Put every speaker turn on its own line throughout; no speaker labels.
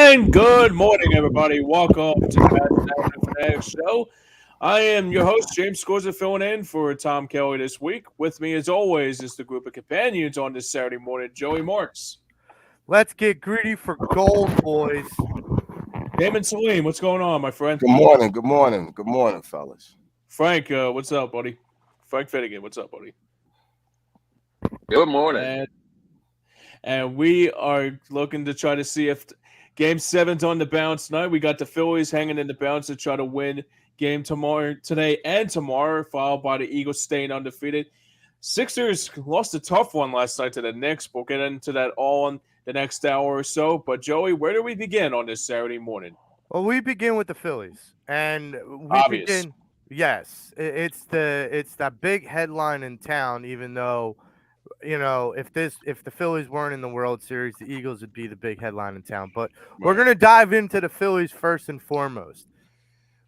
And good morning, everybody. Welcome to the Pattison Ave Phanatics Show. I am your host, James Scorza, filling in for Tom Kelly this week. With me, as always, is the group of companions on this Saturday morning, Joey Marks.
Let's get greedy for gold, boys.
Damon Salim, what's going on, my friend?
Good morning, good morning, good morning, fellas.
Frank, what's up, buddy? Frank Finnegan, what's up, buddy?
Good morning.
And we are looking to try to see if Game 7's on the bounce tonight. We got the Phillies hanging in the bounce to try to win game today and tomorrow, followed by the Eagles staying undefeated. Sixers lost a tough one last night to the Knicks. We'll get into that all in the next hour or so. But, Joey, where do we begin on this Saturday morning?
Well, we begin with the Phillies. And
Obvious.
Yes, it's that big headline in town, even though, you know, if the Phillies weren't in the World Series, the Eagles would be the big headline in town. But we're going to dive into the Phillies first and foremost.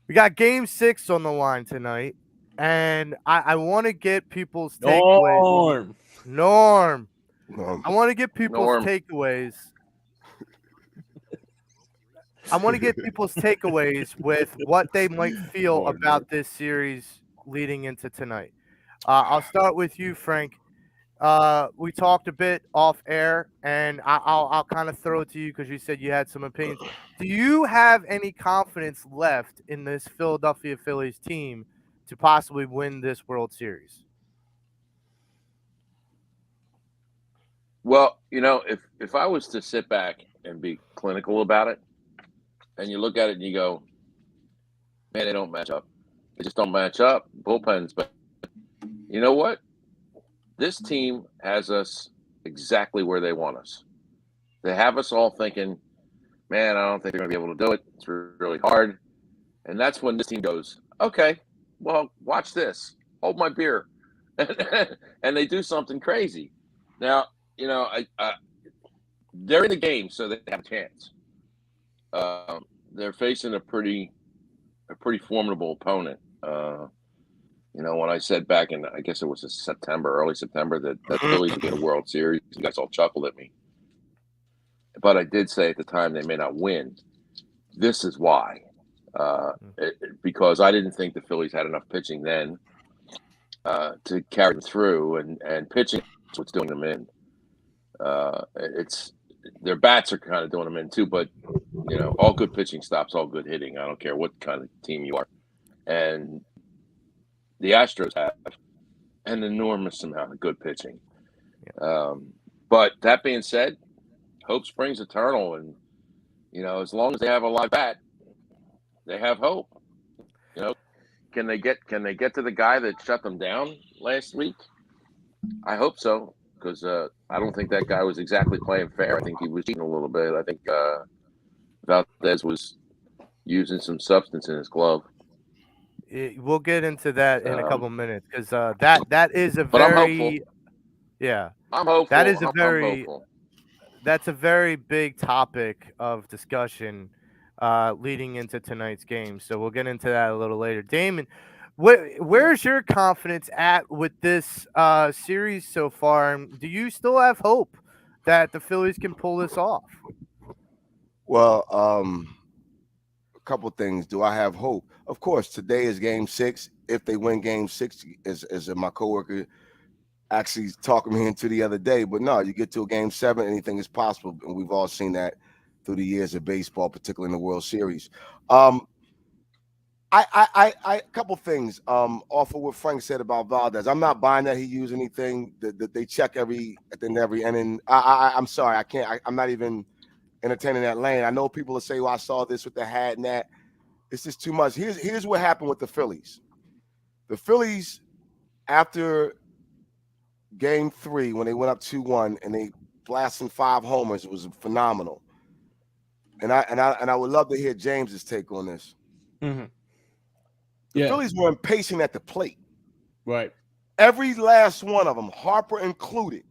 We got Game 6 on the line tonight, and I want to get people's takeaways. Norm. I want to get people's takeaways. I want to get people's takeaways with what they might feel about this series leading into tonight. I'll start with you, Frank. We talked a bit off air, and I'll kind of throw it to you because you said you had some opinions. Do you have any confidence left in this Philadelphia Phillies team to possibly win this World Series?
Well, you know, if I was to sit back and be clinical about it, and you look at it and you go, man, they don't match up. They just don't match up. Bullpens, but you know what? This team has us exactly where they want us. They have us all thinking, man, I don't think they're going to be able to do it. It's really hard. And that's when this team goes, okay, well, watch this. Hold my beer. And they do something crazy. Now, you know, they're in the game, so they have a chance. They're facing a pretty formidable opponent. You know, when I said back in, I guess it was early September, that the Phillies would get a World Series, you guys all chuckled at me. But I did say at the time they may not win. This is why. Because I didn't think the Phillies had enough pitching then to carry them through, and pitching is what's doing them in. Their bats are kind of doing them in too, but, you know, all good pitching stops all good hitting. I don't care what kind of team you are. And the Astros have an enormous amount of good pitching. But that being said, hope springs eternal. And, you know, as long as they have a live bat, they have hope. You know, can they get to the guy that shut them down last week? I hope so, because I don't think that guy was exactly playing fair. I think he was cheating a little bit. I think Valdez was using some substance in his glove.
We'll get into that in a couple minutes, because that is a
but
very,
I'm hopeful.
Yeah,
I'm hopeful.
That is that's a very big topic of discussion leading into tonight's game. So we'll get into that a little later. Damon, where's your confidence at with this series so far? And do you still have hope that the Phillies can pull this off?
Well, a couple things. Do I have hope? Of course, today is Game 6. If they win Game 6, as my coworker actually talking me into the other day. But no, you get to a Game 7, anything is possible, and we've all seen that through the years of baseball, particularly in the World Series. A couple things off of what Frank said about Valdez. I'm not buying that he used anything that they check at the end of every inning. I'm sorry, I can't. I'm not even entertaining that lane. I know people will say, "Well, I saw this with the hat and that." It's just too much. Here's what happened with the Phillies. The Phillies, after Game 3, when they went up 2-1 and they blasted 5 homers, it was phenomenal. And I would love to hear James's take on this.
Mm-hmm.
The Phillies were impatient at the plate.
Right.
Every last one of them, Harper included,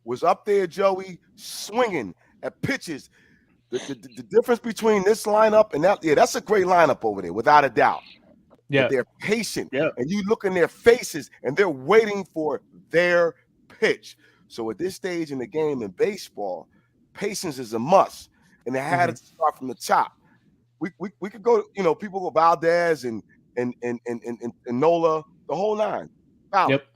was up there, Joey, swinging at pitches. The difference between this lineup and that's a great lineup over there, without a doubt.
Yeah.
But they're patient.
Yeah.
And you look in their faces, and they're waiting for their pitch. So at this stage in the game in baseball, patience is a must. and they had to start from the top. We could go, people go Valdez and Nola, the whole nine. Valid.
Yep.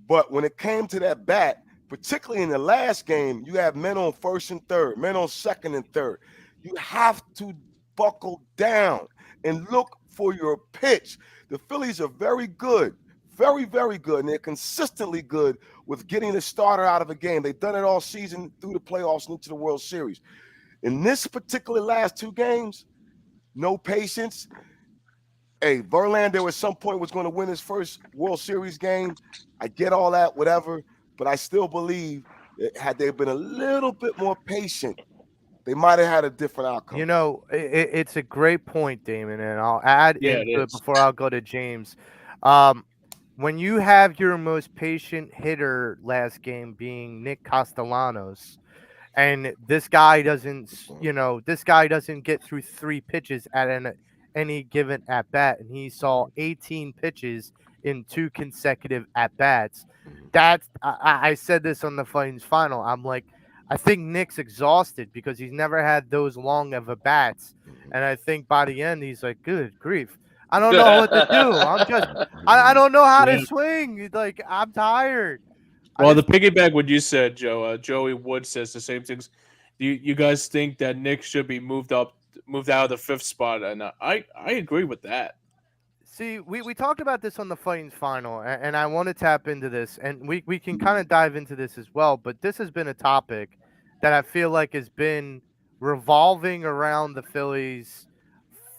But when it came to that bat, particularly in the last game, you have men on first and third, men on second and third. You have to buckle down and look for your pitch. The Phillies are very good, very, very good, and they're consistently good with getting the starter out of a game. They've done it all season through the playoffs and into the World Series. In this particular last two games, no patience. Hey, Verlander at some point was going to win his first World Series game. I get all that, whatever, but I still believe that had they been a little bit more patient, they might have had a different outcome.
It's a great point, Damon, and I'll add into it before I'll go to James. When you have your most patient hitter last game being Nick Castellanos, and this guy doesn't get through 3 pitches at any given at bat, and he saw 18 pitches in 2 consecutive at bats. I said this on the Fightings final. I'm like, I think Nick's exhausted because he's never had those long of a bats, and I think by the end he's like, good grief, I don't know what to do. I don't know how to swing. Like, I'm tired.
Well, the piggyback what you said, Joe. Joey Wood says the same things. You guys think that Nick should be moved out of the 5th spot, and I agree with that.
See, we talked about this on the Fightings final, and I want to tap into this, and we can kind of dive into this as well. But this has been a topic that I feel like has been revolving around the Phillies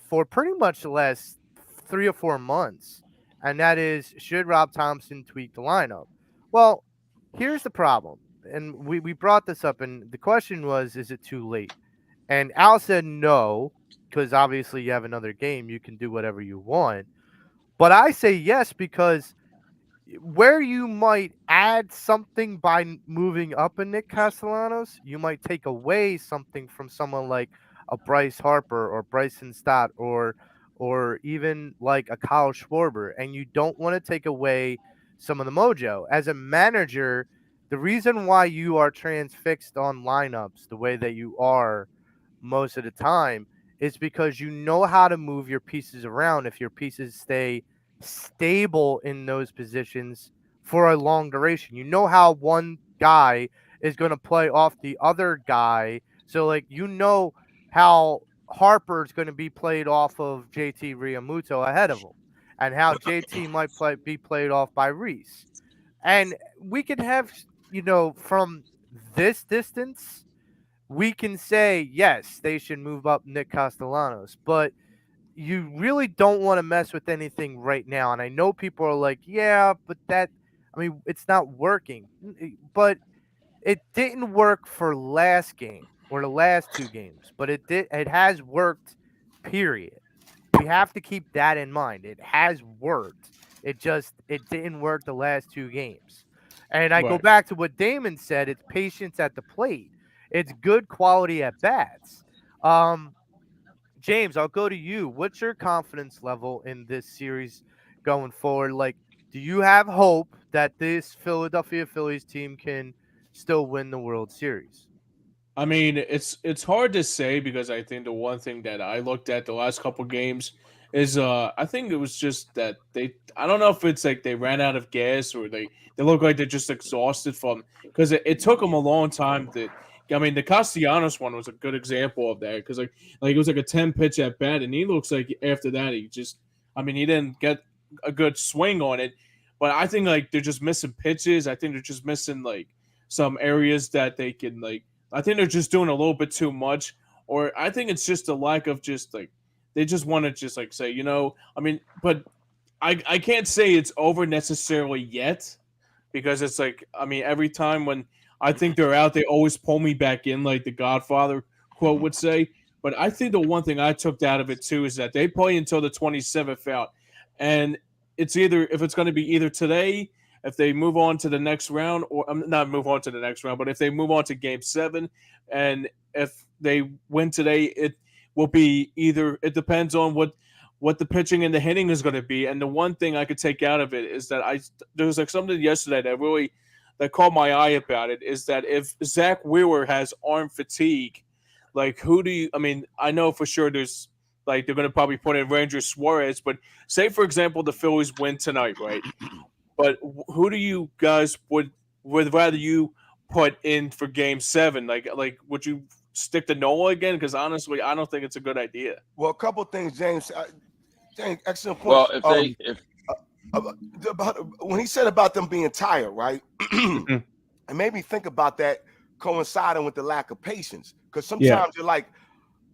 for pretty much the last 3 or 4 months, and that is, should Rob Thompson tweak the lineup? Well, here's the problem, and we brought this up, and the question was, is it too late? And Al said no, because obviously you have another game, you can do whatever you want. But I say yes, because where you might add something by moving up a Nick Castellanos, you might take away something from someone like a Bryce Harper or Bryson Stott or even like a Kyle Schwarber, and you don't want to take away some of the mojo. As a manager, the reason why you are transfixed on lineups the way that you are most of the time is because you know how to move your pieces around if your pieces stay stable in those positions for a long duration. You know how one guy is going to play off the other guy. So, like, how Harper's going to be played off of JT Realmuto ahead of him, and how JT might be played off by Reese. And we can have, from this distance, we can say, yes, they should move up Nick Castellanos, but you really don't want to mess with anything right now. And I know people are like, yeah, but it's not working. But it didn't work for last game or the last 2 games, but it has worked, period. We have to keep that in mind. It has worked. It didn't work the last 2 games. And I go back to what Damon said, it's patience at the plate. It's good quality at bats. James, I'll go to you. What's your confidence level in this series going forward? Like, do you have hope that this Philadelphia Phillies team can still win the World Series?
I mean, it's hard to say, because I think the one thing that I looked at the last couple games is I think it was just that I don't know if it's like they ran out of gas, or they look like they're just exhausted from, because it took them a long time to. I mean, the Castellanos one was a good example of that, because like it was like a 10 pitch at bat, and he looks like after that he didn't get a good swing on it. But I think like they're just missing pitches. I think they're just missing like some areas that they can like. I think they're just doing a little bit too much, or I think it's just a lack of just like they just want to just like say, I mean, but I can't say it's over necessarily yet, because it's like, I mean, every time when I think they're out, they always pull me back in, like the Godfather quote would say. But I think the one thing I took out of it too is that they play until the 27th out, and it's either, if it's going to be either today, if they move on to the next round, or not move on to the next round, but if they move on to Game 7, and if they win today, it will be either, it depends on what the pitching and the hitting is going to be. And the one thing I could take out of it is that there was like something yesterday that caught my eye about it, is that if Zach Wheeler has arm fatigue, like who do you? I mean, I know for sure there's like they're going to probably put in Ranger Suarez, but say for example the Phillies win tonight, right? But who do you guys would rather you put in for Game 7? Like would you stick to Nola again? Because honestly, I don't think it's a good idea.
Well, a couple things, James. James, excellent point.
Well, if
About when he said about them being tired, right? It made me think about that coinciding with the lack of patience. Because sometimes you're like,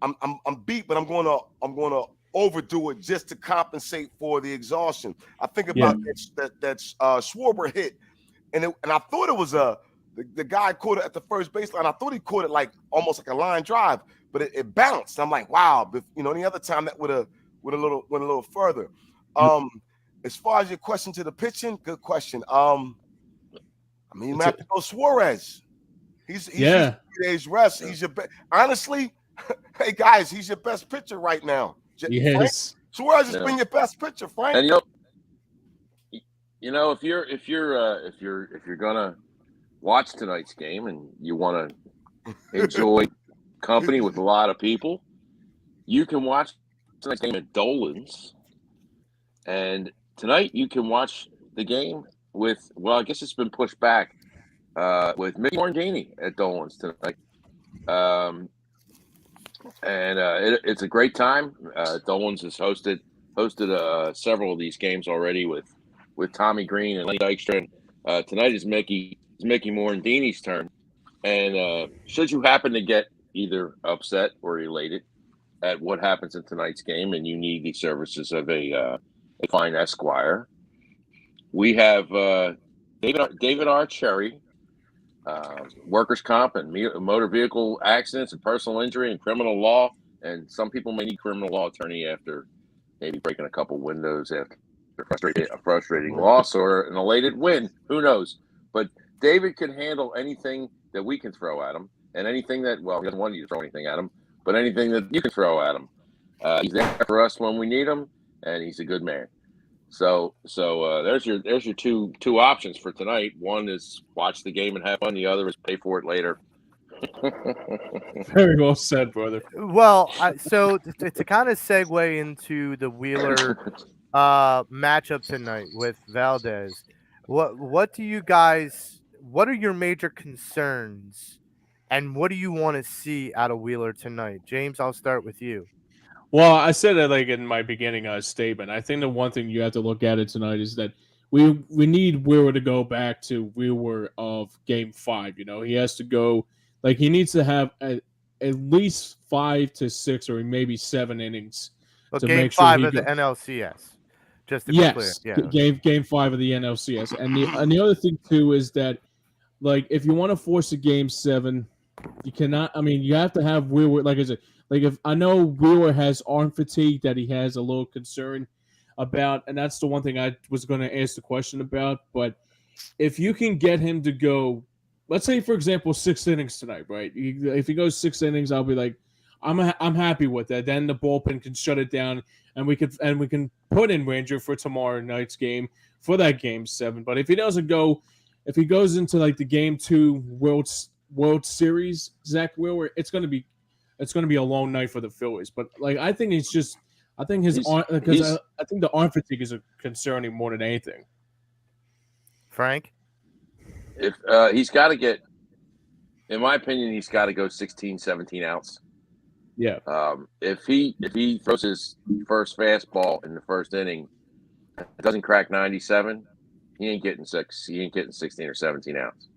I'm beat, but I'm gonna overdo it just to compensate for the exhaustion. I think about that Schwarber hit, and I thought it was the guy caught it at the first baseline. I thought he caught it like almost like a line drive, but it bounced. I'm like, wow. But any other time that would have went a little further. As far as your question to the pitching, good question. I mean, you might have to go Suarez. He's 3 days rest. He's your honestly, hey guys, he's your best pitcher right now.
Yes,
Suarez has been your best pitcher, Frank.
And if you're gonna watch tonight's game and you want to enjoy company with a lot of people, you can watch tonight's game at Dolan's. And tonight you can watch the game with, well, I guess it's been pushed back, with Mickey Morandini at Dolan's tonight. It's a great time. Dolan's has hosted several of these games already with Tommy Green and Lenny Dykstra. Tonight is Mickey Morandini's turn. And should you happen to get either upset or elated at what happens in tonight's game and you need the services of a fine Esquire, we have David R. Cherry, workers' comp and motor vehicle accidents and personal injury and criminal law. And some people may need criminal law attorney after maybe breaking a couple windows after a frustrating loss or an elated win. Who knows? But David can handle anything that we can throw at him, and anything that, well, he doesn't want you to throw anything at him, but anything that you can throw at him. He's there for us when we need him, and he's a good man. So there's your two options for tonight. One is watch the game and have fun. The other is pay for it later.
Very well said, brother.
Well, so to kind of segue into the Wheeler matchup tonight with Valdez, what do you guys? What are your major concerns, and what do you want to see out of Wheeler tonight? James, I'll start with you.
Well, I said it like in my beginning statement. I think the one thing you have to look at it tonight is that we need Wheeler to go back to Wheeler of Game 5. He has to go, like, he needs to have at least 5 to 6 or maybe 7 innings
Well,
to
Game
make sure
5
he
of the
goes.
NLCS. Just to be clear, yeah.
Game 5 of the NLCS, and the other thing too is that, like, if you want to force a Game 7, you cannot. I mean, you have to have Wheeler. Like I said, like if I know Wheeler has arm fatigue that he has a little concern about, and that's the one thing I was going to ask the question about. But if you can get him to go, let's say for example 6 innings tonight, right? If he goes 6 innings, I'll be like, I'm happy with that. Then the bullpen can shut it down, and we can put in Ranger for tomorrow night's game for that Game 7. But if he doesn't go, if he goes into like the Game 2 World Series, Zach Wheeler, it's gonna be a long night for the Phillies. But like I think his I think the arm fatigue is concerning more than anything.
Frank,
If he's got to get, in my opinion, he's got to go 16, 17 outs.
Yeah.
If he throws his first fastball in the first inning, it doesn't crack 97, he ain't getting 16 or 17 outs.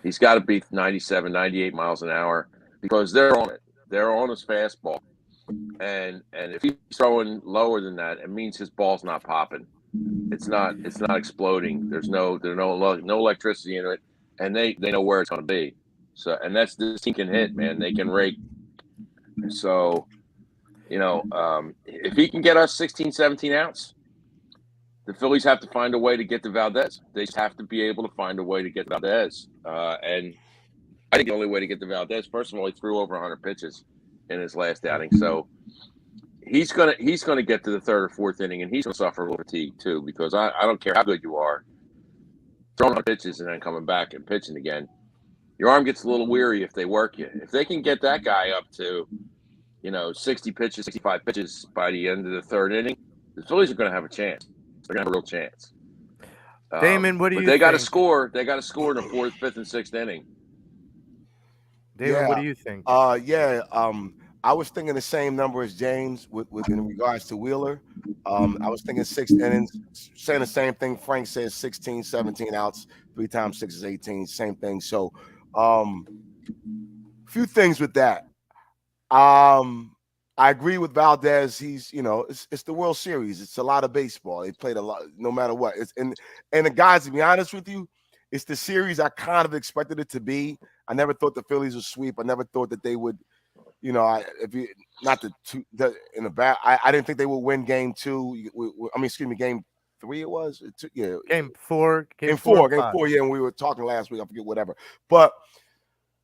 He's got to be 97, 98 miles an hour because they're on it. They're on his fastball. And if he's throwing lower than that, it means his ball's not popping. It's not exploding. There's no electricity in it, and they know where it's going to be. So, and this team can hit, man. They can rake. So, if he can get us 16, 17 outs, the Phillies have to find a way to get to Valdez. They just have to be able to find a way to get to Valdez. And I think the only way to get to Valdez, first of all, he threw over 100 pitches in his last outing. So he's gonna get to the 3rd or 4th inning, and he's gonna suffer a little fatigue too, because I don't care how good you are, throwing 100 pitches and then coming back and pitching again, your arm gets a little weary if they work you. If they can get that guy up to, 60 pitches, 65 pitches by the end of the third inning, the Phillies are going to have a chance. They're going to have a real chance.
Damon, what do
but
you
they got to
think?
score. They got to score in the fourth, fifth, and sixth inning.
Damon, what do you think?
I was thinking the same number as James with in regards to Wheeler. I was thinking 6 innings, saying the same thing. Frank says 16, 17 outs, 3 times 6 is 18, same thing. So, few things with that. I agree with Valdez. He's, it's the World Series. It's a lot of baseball. They played a lot, no matter what. And the guys, to be honest with you, it's the series I kind of expected it to be. I never thought the Phillies would sweep. I never thought that they would, I didn't think they would win game 2. Game 3 it was.
Game 4.
Game 4. Yeah, and we were talking last week. I forget whatever. But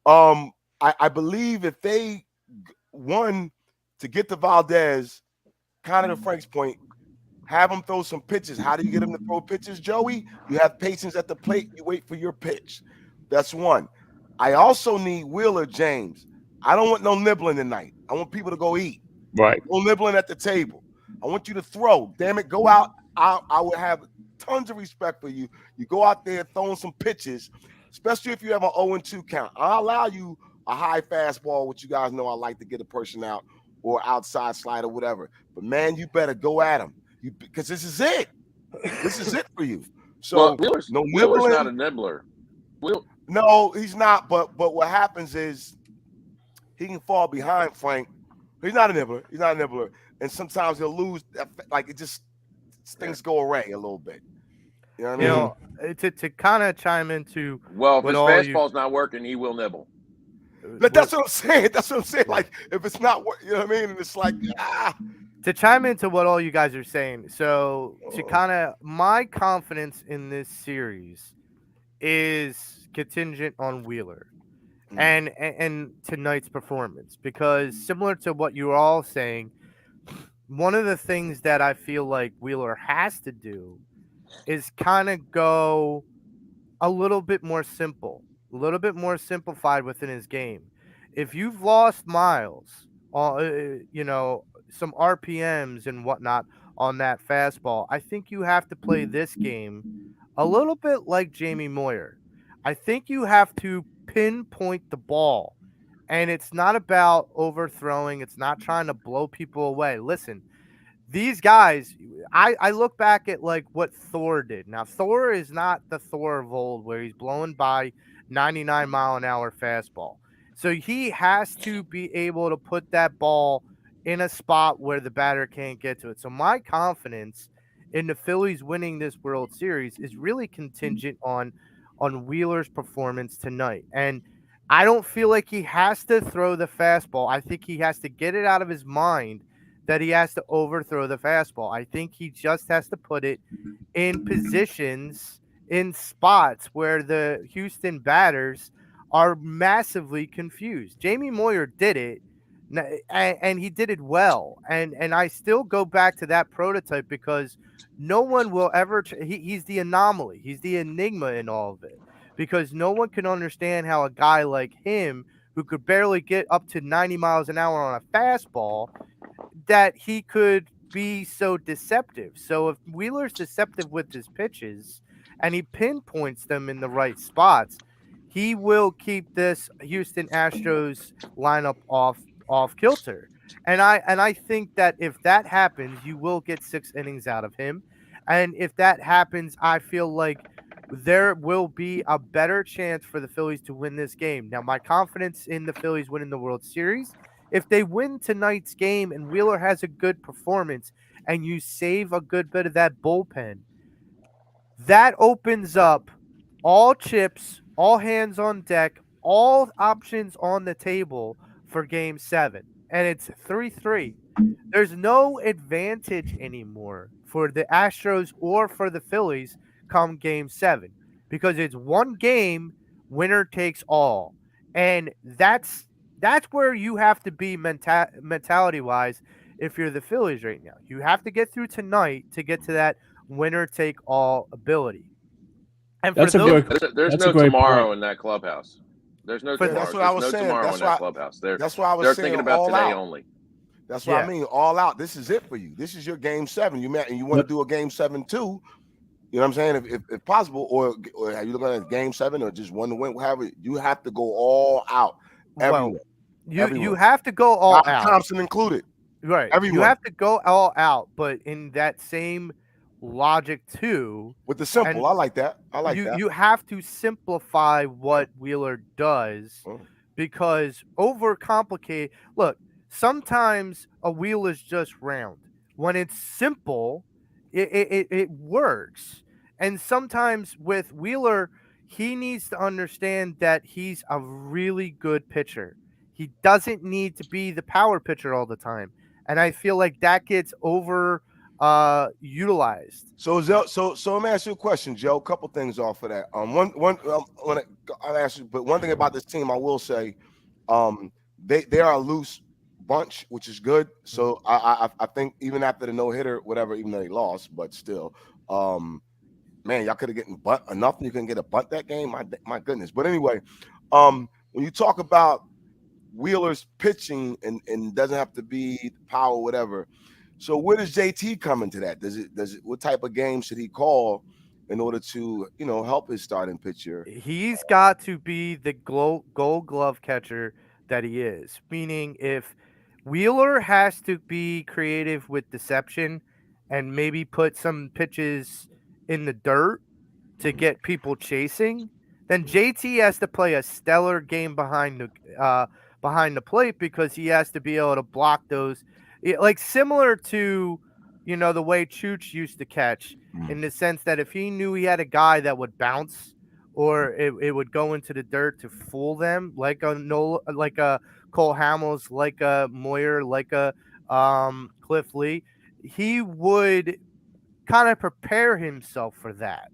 I believe if they won to get to Valdez, kind of to Frank's point, have him throw some pitches. How do you get him to throw pitches, Joey? You have patience at the plate. You wait for your pitch. That's one. I also need Wheeler James. I don't want no nibbling tonight. I want people to go eat.
Right.
No nibbling at the table. I want you to throw. Damn it, go out. I would have tons of respect for you. You go out there throwing some pitches, especially if you have an 0-2 count. I'll allow you a high fastball, which you guys know I like to get a person out, or outside slide or whatever. But, man, you better go at him because this is it. This is it for you. So,
Wheeler's not a nibbler.
No, he's not. But what happens is he can fall behind Frank. He's not a nibbler. And sometimes he'll lose. Like, it just things go away a little bit. You know what I mean?
To kind of chime into
if his fastball's not working, he will nibble.
But that's what I'm saying. Like, if it's not, you know what I mean? And it's like,
To chime into what all you guys are saying. So, to kind of, my confidence in this series is contingent on Wheeler and tonight's performance. Because similar to what you were all saying, one of the things that I feel like Wheeler has to do is kind of go a little bit more simple. A little bit more simplified within his game. If you've lost miles, some RPMs and whatnot on that fastball, I think you have to play this game a little bit like Jamie Moyer. I think you have to pinpoint the ball, and it's not about overthrowing. It's not trying to blow people away. Listen, these guys, I look back at like what Thor did. Now, Thor is not the Thor of old where he's blowing by 99-mile-an-hour fastball. So he has to be able to put that ball in a spot where the batter can't get to it. So my confidence in the Phillies winning this World Series is really contingent on Wheeler's performance tonight. And I don't feel like he has to throw the fastball. I think he has to get it out of his mind that he has to overthrow the fastball. I think he just has to put it in positions, in spots where the Houston batters are massively confused. Jamie Moyer did it, and he did it well. And I still go back to that prototype because no one will ever he's the anomaly. He's the enigma in all of it because no one can understand how a guy like him who could barely get up to 90 miles an hour on a fastball, that he could be so deceptive. So if Wheeler's deceptive with his pitches and he pinpoints them in the right spots, he will keep this Houston Astros lineup off kilter. And I think that if that happens, you will get 6 innings out of him. And if that happens, I feel like there will be a better chance for the Phillies to win this game. Now, my confidence in the Phillies winning the World Series, if they win tonight's game and Wheeler has a good performance and you save a good bit of that bullpen, that opens up all chips, all hands on deck, all options on the table for Game 7. And it's 3-3. There's no advantage anymore for the Astros or for the Phillies come Game 7 because it's one game, winner takes all. And that's where you have to be mentality-wise if you're the Phillies right now. You have to get through tonight to get to that winner-take-all ability. And
There's
no tomorrow in that clubhouse. There's no
For
Yeah,
the-
that's
tomorrow.
what I
There's
was
no
saying.
tomorrow in that clubhouse.
That's why I was
They're
saying
thinking about
all
today
out.
only.
That's what
Yeah.
I mean. All out. This is it for you. This is your game 7. You met and you want to do a game 7 too. You know what I'm saying? If possible, or are you looking at game 7 or just one to win? However, you have to go all out. Everyone.
Well, you
Everyone.
have to go all out.
Thompson included.
Right.
Everyone.
You have to go all out, but in that same logic too,
With the simple.
and
I like that. I like that.
you have to simplify what Wheeler does
Mm.
because overcomplicate. Look, sometimes a wheel is just round. When it's simple, it works. And sometimes with Wheeler, he needs to understand that he's a really good pitcher. He doesn't need to be the power pitcher all the time. And I feel like that gets over utilized.
So let me ask you a question, Joe. A couple things off of that. I'll ask you, but one thing about this team, I will say, they are a loose bunch, which is good. So I think even after the no hitter, whatever, even though they lost, but still, man, y'all could have gotten bunt enough. You couldn't get a bunt that game. My goodness. But anyway, when you talk about Wheeler's pitching and doesn't have to be power, whatever. So where does JT come into that? Does it what type of game should he call in order to, help his starting pitcher?
He's got to be the gold glove catcher that he is. Meaning if Wheeler has to be creative with deception and maybe put some pitches in the dirt to get people chasing, then JT has to play a stellar game behind the plate because he has to be able to block those, like similar to the way Chooch used to catch, in the sense that if he knew he had a guy that would bounce or it would go into the dirt to fool them, like a Cole Hamels, like a Moyer, like a Cliff Lee, he would kind of prepare himself for that.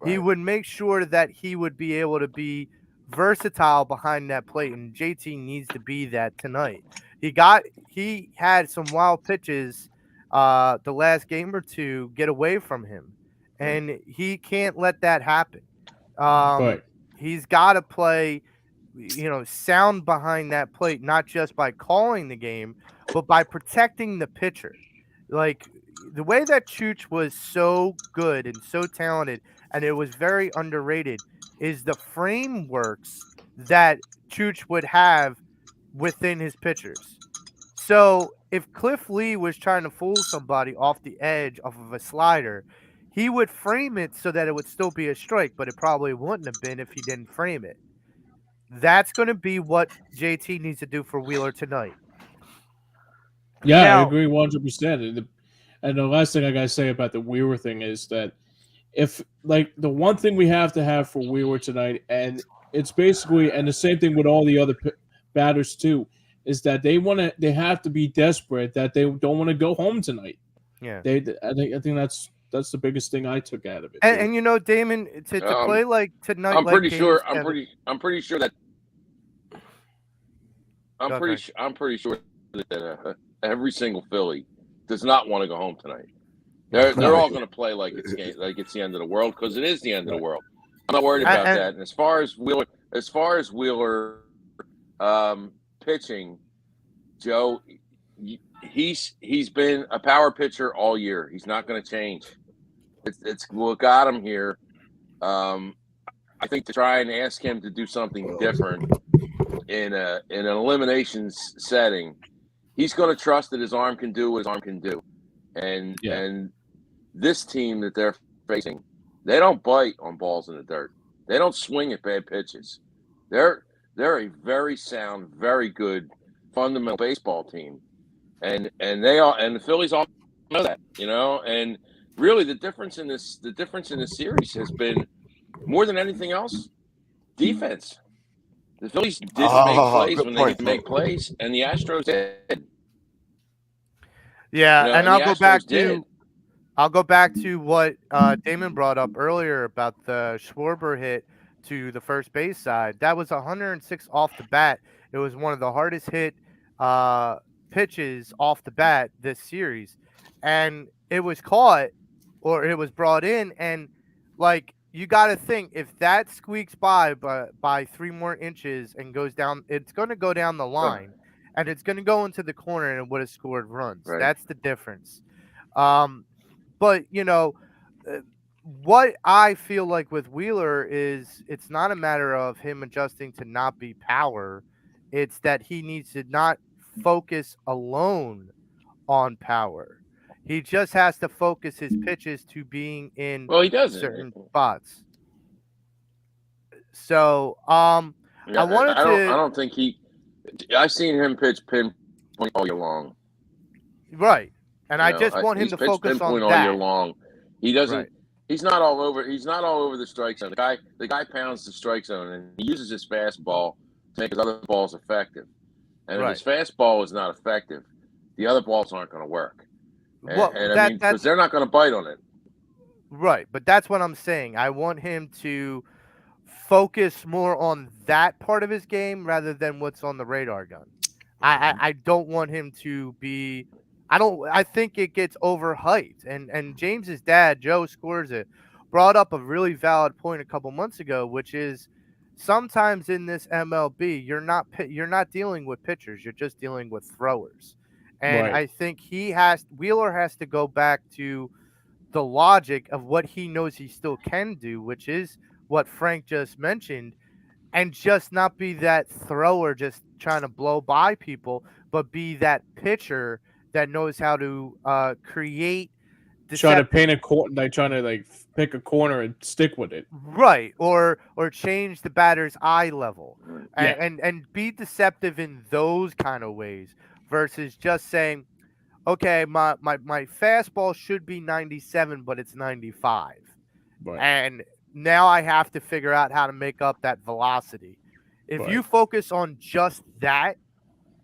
He
Right.
would make sure that he would be able to be versatile behind that plate, and JT needs to be that tonight. He had some wild pitches the last game or two get away from him, and he can't let that happen.
Right.
He's got to play, sound behind that plate, not just by calling the game, but by protecting the pitcher. Like the way that Chooch was so good and so talented, and it was very underrated, is the frameworks that Chooch would have within his pitchers. So if Cliff Lee was trying to fool somebody off the edge off of a slider, he would frame it so that it would still be a strike, but it probably wouldn't have been if he didn't frame it. That's going to be what JT needs to do for Wheeler tonight.
Yeah, I
Now,
agree 100%. And the last thing I gotta say about the Wheeler thing is that if like the one thing we have to have for Wheeler tonight, and it's basically and the same thing with all the other batters too, is that they have to be desperate that they don't want to go home tonight.
yeah.
I think that's the biggest thing I took out of it.
And Damon, to play like tonight,
I'm
like
pretty
game
sure.
7,
I'm pretty sure that. I'm
Go
pretty.
ahead.
I'm pretty sure that every single Philly does not want to go home tonight. They're all going to play like it's the end of the world, because it is the end of the world. I'm not worried about that. And as far as Wheeler pitching, Joe, he's been a power pitcher all year. He's not going to change. It's what got him here. I think to try and ask him to do something different in an elimination setting, he's going to trust that his arm can do what his arm can do. And this team that they're facing, they don't bite on balls in the dirt. They don't swing at bad pitches. They're a very sound, very good, fundamental baseball team, and the Phillies all know that, And really, the difference in this series has been, more than anything else, defense. The Phillies didn't make plays when they need to make plays, and the Astros did.
Yeah, and I'll go back
did.
to what Damon brought up earlier about the Schwarber hit to the first base side. That was 106 off the bat. It was one of the hardest hit pitches off the bat this series, and it was caught, or it was brought in, and you got to think if that squeaks by 3 more inches and goes down, it's going to go down the line, and it's going to go into the corner and it would have scored runs.
Right.
That's the difference. But what I feel like with Wheeler is it's not a matter of him adjusting to not be power. It's that he needs to not focus alone on power. He just has to focus his pitches to being in
Well, he doesn't.
certain spots. So,
Yeah,
I wanted
I
to
don't think he. I've seen him pitch pinpoint all year long.
right, and I
You know,
just want him
he's
to
pitched
focus
pinpoint
on
all year
that.
long. He doesn't.
Right.
He's not all over. He's not all over the strike zone. The guy pounds the strike zone, and he uses his fastball to make his other balls effective. And if his fastball is not effective, the other balls aren't going to work. And,
Well,
I mean, because they're not going to bite on it.
Right, but that's what I'm saying. I want him to focus more on that part of his game rather than what's on the radar gun. I don't want him to be. I think it gets overhyped. And James's dad, Joe Scorza, brought up a really valid point a couple months ago, which is sometimes in this MLB, you're not dealing with pitchers, you're just dealing with throwers. And I think Wheeler has to go back to the logic of what he knows he still can do, which is what Frank just mentioned, and just not be that thrower just trying to blow by people, but be that pitcher that knows how to create.
Try to paint a corner, like trying to like pick a corner and stick with it.
Right, or change the batter's eye level,
Yeah.
and be deceptive in those kind of ways versus just saying, okay, my fastball should be 97, but it's 95.
Right.
And now I have to figure out how to make up that velocity. If you focus on just that,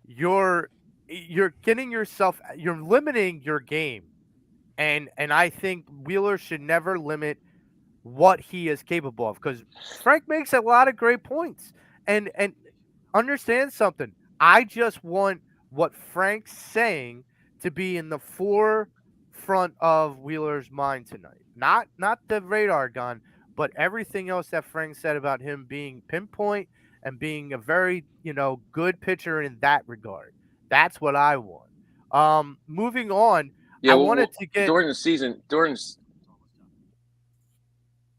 you're limiting your game. And I think Wheeler should never limit what he is capable of, because Frank makes a lot of great points. And understand something. I just want what Frank's saying to be in the forefront of Wheeler's mind tonight. Not the radar gun, but everything else that Frank said about him being pinpoint and being a very, good pitcher in that regard. That's what I want. Moving on,
Yeah,
I wanted to get
during the season. During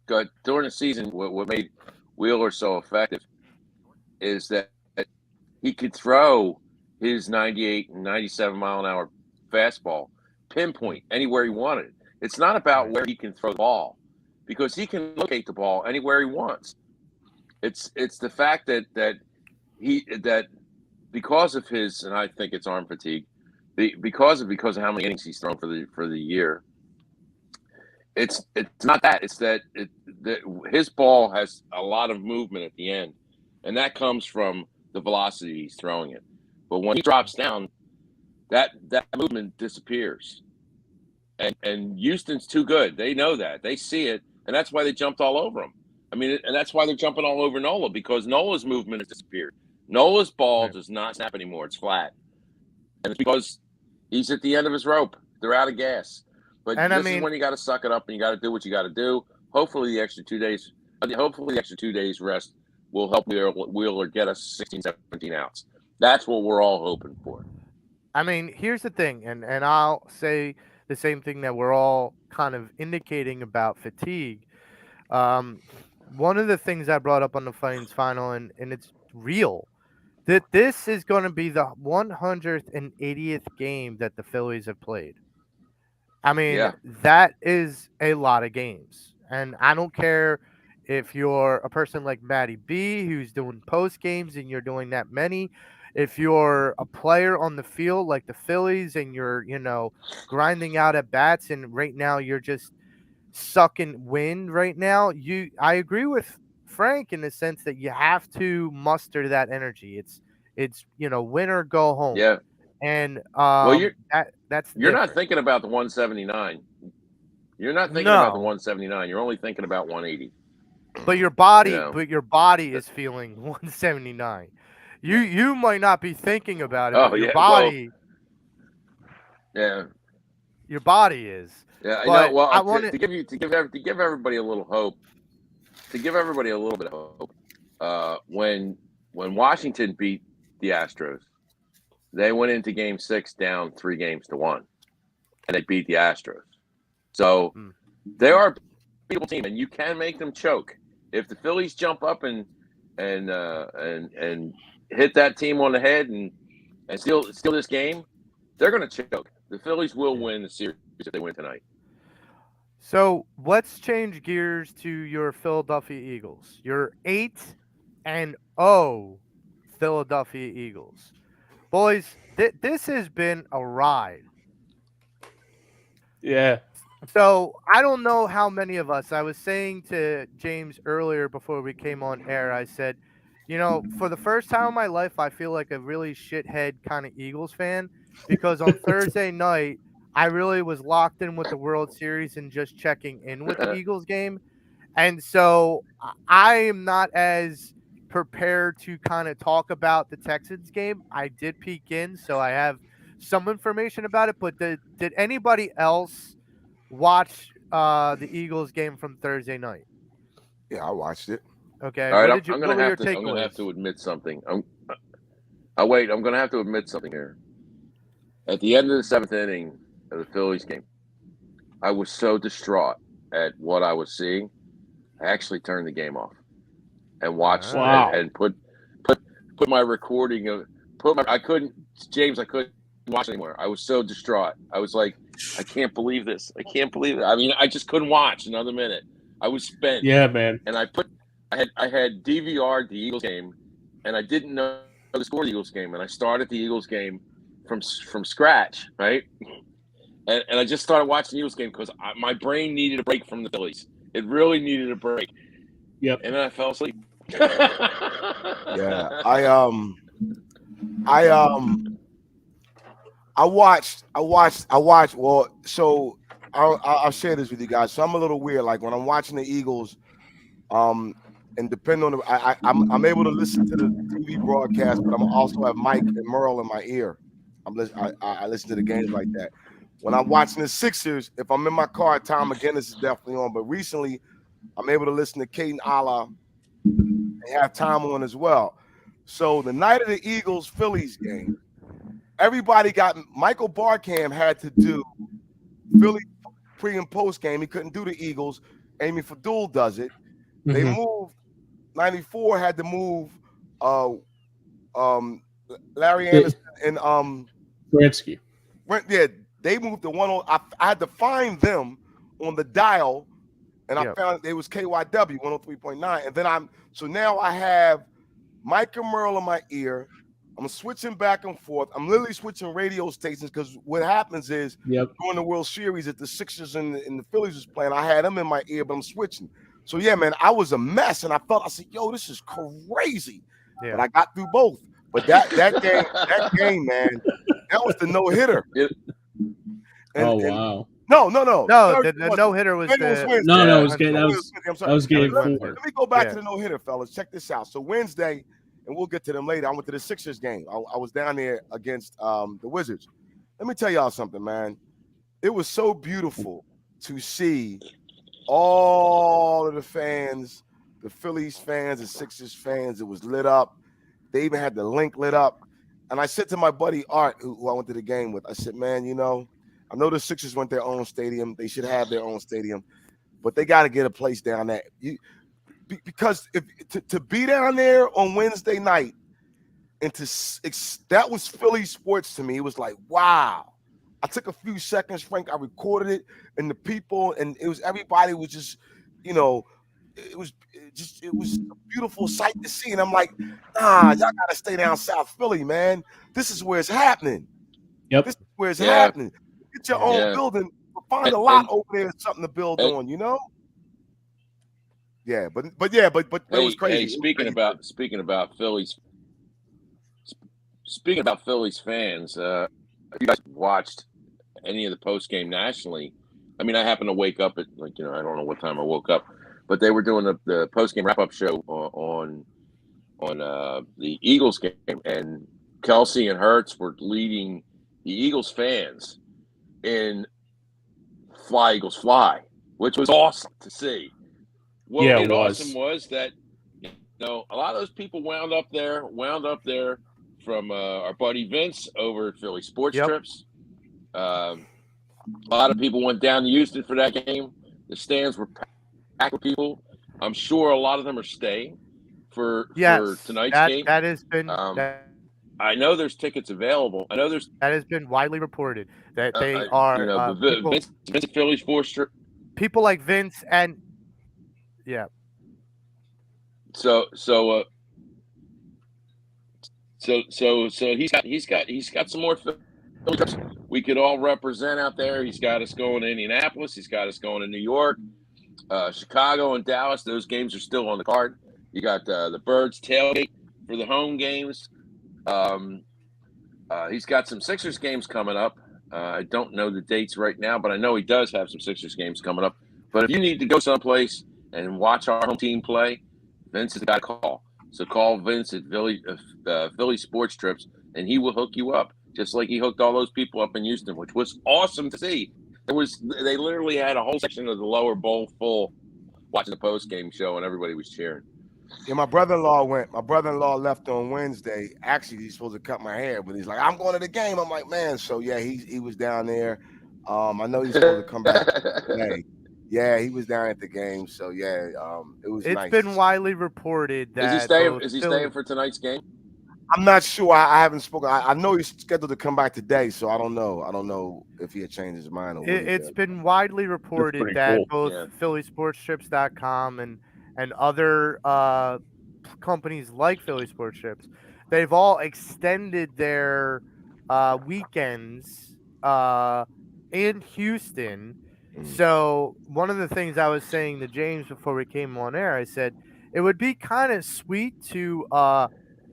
the season, what made Wheeler so effective is that he could throw his 98 and 97 mile an hour fastball pinpoint anywhere he wanted. It's not about where he can throw the ball, because he can locate the ball anywhere he wants. It's the fact that because of his, and I think it's arm fatigue, because of how many innings he's thrown for the year. It's not that. It's that his ball has a lot of movement at the end, and that comes from the velocity he's throwing it. But when he drops down, that movement disappears. And Houston's too good. They know that. They see it, and that's why they jumped all over him. I mean, and that's why they're jumping all over Nola, because Nola's movement has disappeared. Nola's ball does not snap anymore. It's flat. And it's because he's at the end of his rope. They're out of gas. But this is when you got to suck it up and you got to do what you got to do. Hopefully the extra 2 days rest will help Wheeler get us 16, 17 outs. That's what we're all hoping for.
I mean, here's the thing, and I'll say the same thing that we're all kind of indicating about fatigue. One of the things I brought up on the Flames final, and it's real, that this is going to be the 180th game that the Phillies have played. I mean, that is a lot of games. And I don't care if you're a person like Matty B, who's doing post games and you're doing that many. If you're a player on the field like the Phillies and you're, grinding out at bats, and right now you're just sucking wind right now, I agree with Frank in the sense that you have to muster that energy. It's win or go home.
Yeah.
And
you're not thinking about the 179. You're not thinking about the 179. You're only thinking about 180.
But your body is feeling 179. You might not be thinking about it, but your body.
Your
body is.
Yeah, I know. Well, to give everybody a little hope, to give everybody a little bit of hope, when Washington beat the Astros, they went into Game 6 down 3-1, and they beat the Astros. So they are a beatable team, and you can make them choke if the Phillies jump up and hit that team on the head and steal this game. They're going to choke. The Phillies will win the series if they win tonight.
So let's change gears to your Philadelphia Eagles. Your 8-0 Philadelphia Eagles. Boys, this has been a ride.
Yeah.
So I don't know how many of us, I was saying to James earlier before we came on air, I said, for the first time in my life, I feel like a really shithead kind of Eagles fan because on Thursday night, I really was locked in with the World Series and just checking in with the Eagles game. And so I am not as prepared to kind of talk about the Texans game. I did peek in, so I have some information about it. But did anybody else watch the Eagles game from Thursday night?
Yeah, I watched it.
Okay.
All right,
what
I'm
were your takeaways?
I'm going to have to admit something. I'm going to have to admit something here. At the end of the 7th inning of the Phillies game, I was so distraught at what I was seeing. I actually turned the game off and watched and put my recording of I couldn't watch anymore. I was so distraught. I was like, I can't believe this. I can't believe it. I mean, I just couldn't watch another minute. I was spent.
Yeah, man.
And I had DVR'd the Eagles game, and I didn't know the score of the Eagles game, and I started the Eagles game from scratch, right? And I just started watching the Eagles game because my brain needed a break from the Phillies. It really needed a break.
Yep.
And then I fell asleep.
Yeah, I watched. Well, so I'll share this with you guys. So I'm a little weird. Like when I'm watching the Eagles, and depending on I'm able to listen to the TV broadcast, but I'm also have Mike and Merle in my ear. I listen to the games like that. When I'm watching the Sixers, if I'm in my car, Tom McGinnis is definitely on. But recently, I'm able to listen to Caden Allah and have Tom on as well. So the night of the Eagles-Phillies game, everybody got Michael Barkham had to do Philly pre and post game. He couldn't do the Eagles. Amy Fadul does it. They moved 94 had to move Larry Anderson and
Gretzky.
Yeah, they moved to 10. I had to find them on the dial, and I found it was KYW 103.9. And then now I have Mike and Merle in my ear. I'm switching back and forth. I'm literally switching radio stations because what happens is during the World Series at the Sixers and the Phillies was playing, I had them in my ear, but I'm switching. So yeah, man, I was a mess, and I said, yo, this is crazy. Yeah. But I got through both. But that game, man, that was the no-hitter.
Wow.
No, the no-hitter was
Wednesday. No, that was game 4.
Let me go back to the no-hitter, fellas. Check this out. So Wednesday, and we'll get to them later, I went to the Sixers game. I was down there against the Wizards. Let me tell y'all something, man. It was so beautiful to see all of the fans, the Phillies fans, the Sixers fans. It was lit up. They even had the link lit up. And I said to my buddy Art, who I went to the game with, I said, man, I know the Sixers want their own stadium. They should have their own stadium, but they got to get a place down there. Because to be down there on Wednesday night and that was Philly sports to me. It was like, wow. I took a few seconds, Frank. I recorded it, and the people, and everybody was just, it was a beautiful sight to see. And I'm like, y'all gotta stay down South Philly, man. This is where it's happening.
Yep.
This is where it's happening. Get your own building. Find a lot over there, something to build on, Yeah, but it was crazy.
Hey, speaking about Phillies fans, if you guys watched any of the post game nationally, I mean, I happened to wake up at I don't know what time I woke up, but they were doing the post game wrap up show on the Eagles game, and Kelsey and Hurts were leading the Eagles fans in "Fly Eagles Fly," which was awesome to see. what
Yeah,
made
it
it
was.
awesome was that a lot of those people wound up there from our buddy Vince over at Philly Sports
Yep.
Trips. A lot of people went down to Houston for that game. The stands were packed with people. I'm sure a lot of them are staying for tonight's game.
That has been
I know there's tickets available. I know there's
that has been widely reported that they are
but Vince at Philly Sports Trip.
People like Vince and yeah.
So he's got some more Philly trips we could all represent out there. He's got us going to Indianapolis. He's got us going to New York, Chicago, and Dallas. Those games are still on the card. You got the Birds tailgate for the home games. He's got some Sixers games coming up. I don't know the dates right now, but I know he does have some Sixers games coming up. But if you need to go someplace and watch our home team play, Vince has got a call. So call Vince at Philly Sports Trips, and he will hook you up, just like he hooked all those people up in Houston, which was awesome to see. They literally had a whole section of the lower bowl full watching the post-game show, and everybody was cheering.
Yeah, my brother-in-law went. My brother-in-law left on Wednesday. Actually, he's supposed to cut my hair, but he's like, I'm going to the game. I'm like, man. So yeah, he was down there. I know he's supposed to come back today. Yeah, he was down at the game. So yeah, it was.
It's
nice.
been widely reported that
Is he staying for tonight's game?
I'm not sure. I haven't spoken. I know he's scheduled to come back today, so I don't know. I don't know if he had changed his mind. Or
it's been widely reported that
cool.
both PhillySportsTrips.com and other companies like Philly Sports Trips, they've all extended their weekends in Houston. So one of the things I was saying to James before we came on air, I said it would be kind of sweet to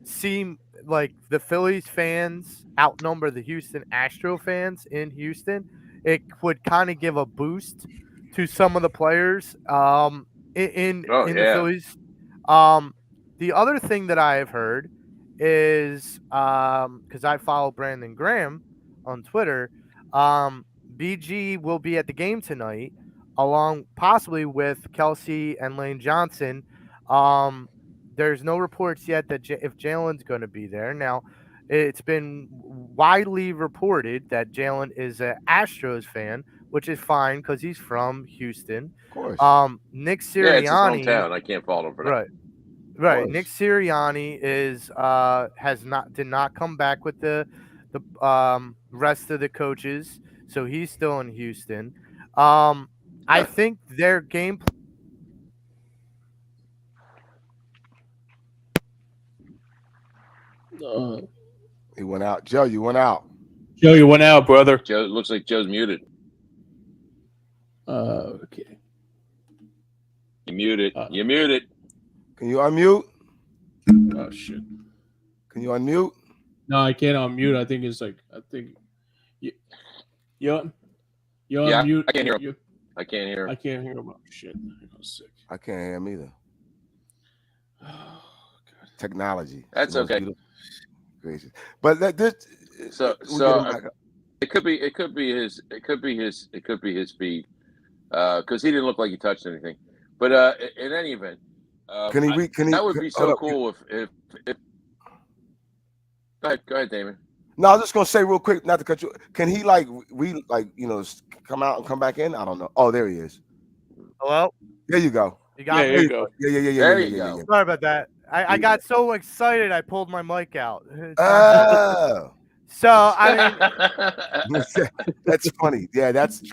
see like the Phillies fans outnumber the Houston Astro fans in Houston. It would kind of give a boost to some of the players in the Phillies. The other thing that I have heard is because I follow Brandon Graham on Twitter, BG will be at the game tonight, along possibly with Kelsey and Lane Johnson. There's no reports yet that if Jalen's going to be there. Now, it's been widely reported that Jalen is an Astros fan, which is fine because he's from Houston.
Of course.
Nick Sirianni.
Yeah, it's his hometown. I can't fault him for that.
Right. Nick Sirianni did not come back with the rest of the coaches, so he's still in Houston. I think their game.
He went out. Joe, you went out.
Joe, you went out, brother.
Joe, it looks like Joe's muted.
Okay.
You muted. You muted.
Can you unmute?
Oh shit.
Can you unmute?
No, I can't unmute. I think it's like you unmute.
I can't hear him. I can't hear him.
I can't hear him. Oh shit. I'm sick.
I can't hear him either.
Oh, God.
Technology.
That's okay.
Crazy. But
so it could be his feed because he didn't look like he touched anything. But in any event, that would be so cool if Go ahead, Damon.
No, I was just gonna say real quick, not to cut you. Can he come out and come back in? I don't know. Oh, there he is.
Hello.
There you go.
You got me?
There you go.
Yeah.
There you go.
Sorry about that. I got so excited I pulled my mic out.
Oh.
So I mean,
that's funny. Yeah, that's mic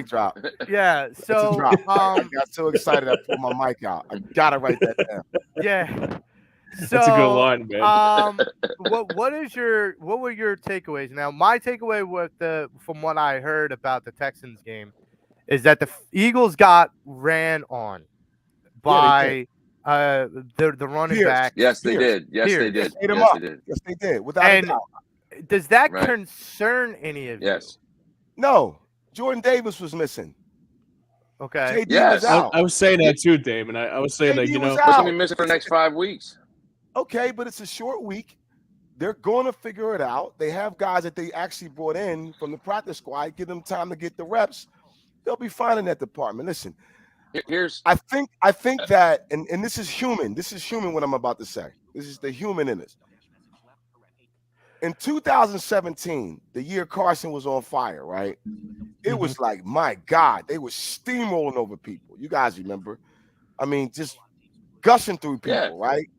drop.
Yeah. So
I got so excited I pulled my mic out. I gotta write that down.
Yeah. So,
that's a good line, man.
what were your takeaways? Now, my takeaway from what I heard about the Texans game is that the Eagles got ran on by the running back.
Yes, they did. Yes, they did.
Yes, they did. Without a doubt.
Does that concern any of you?
Yes.
No. Jordan Davis was missing.
Okay.
JD was out.
I was saying that too, Damon. I was saying that,
JD
you know,
was
He's
out.
gonna be missing for the next 5 weeks.
Okay, but it's a short week. They're going to figure it out. They have guys that they actually brought in from the practice squad. Give them time to get the reps. They'll be fine in that department. Listen,
Here's
I think that, and this is human. This is human. What I'm about to say. This is the human in us. In 2017, the year Carson was on fire, right? It was like, my God, they were steamrolling over people. You guys remember? I mean, just gushing through people, right?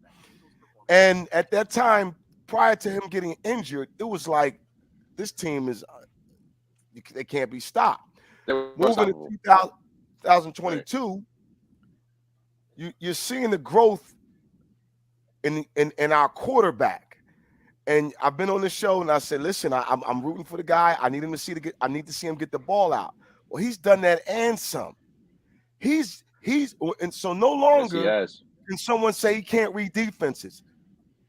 And at that time, prior to him getting injured, it was like, this team is, they can't be stopped. Moving to 2022, you're seeing the growth in our quarterback. And I've been on the show and I said, listen, I'm rooting for the guy. I need him to I need to see him get the ball out. Well, he's done that and some. And so no longer can someone say he can't read defenses.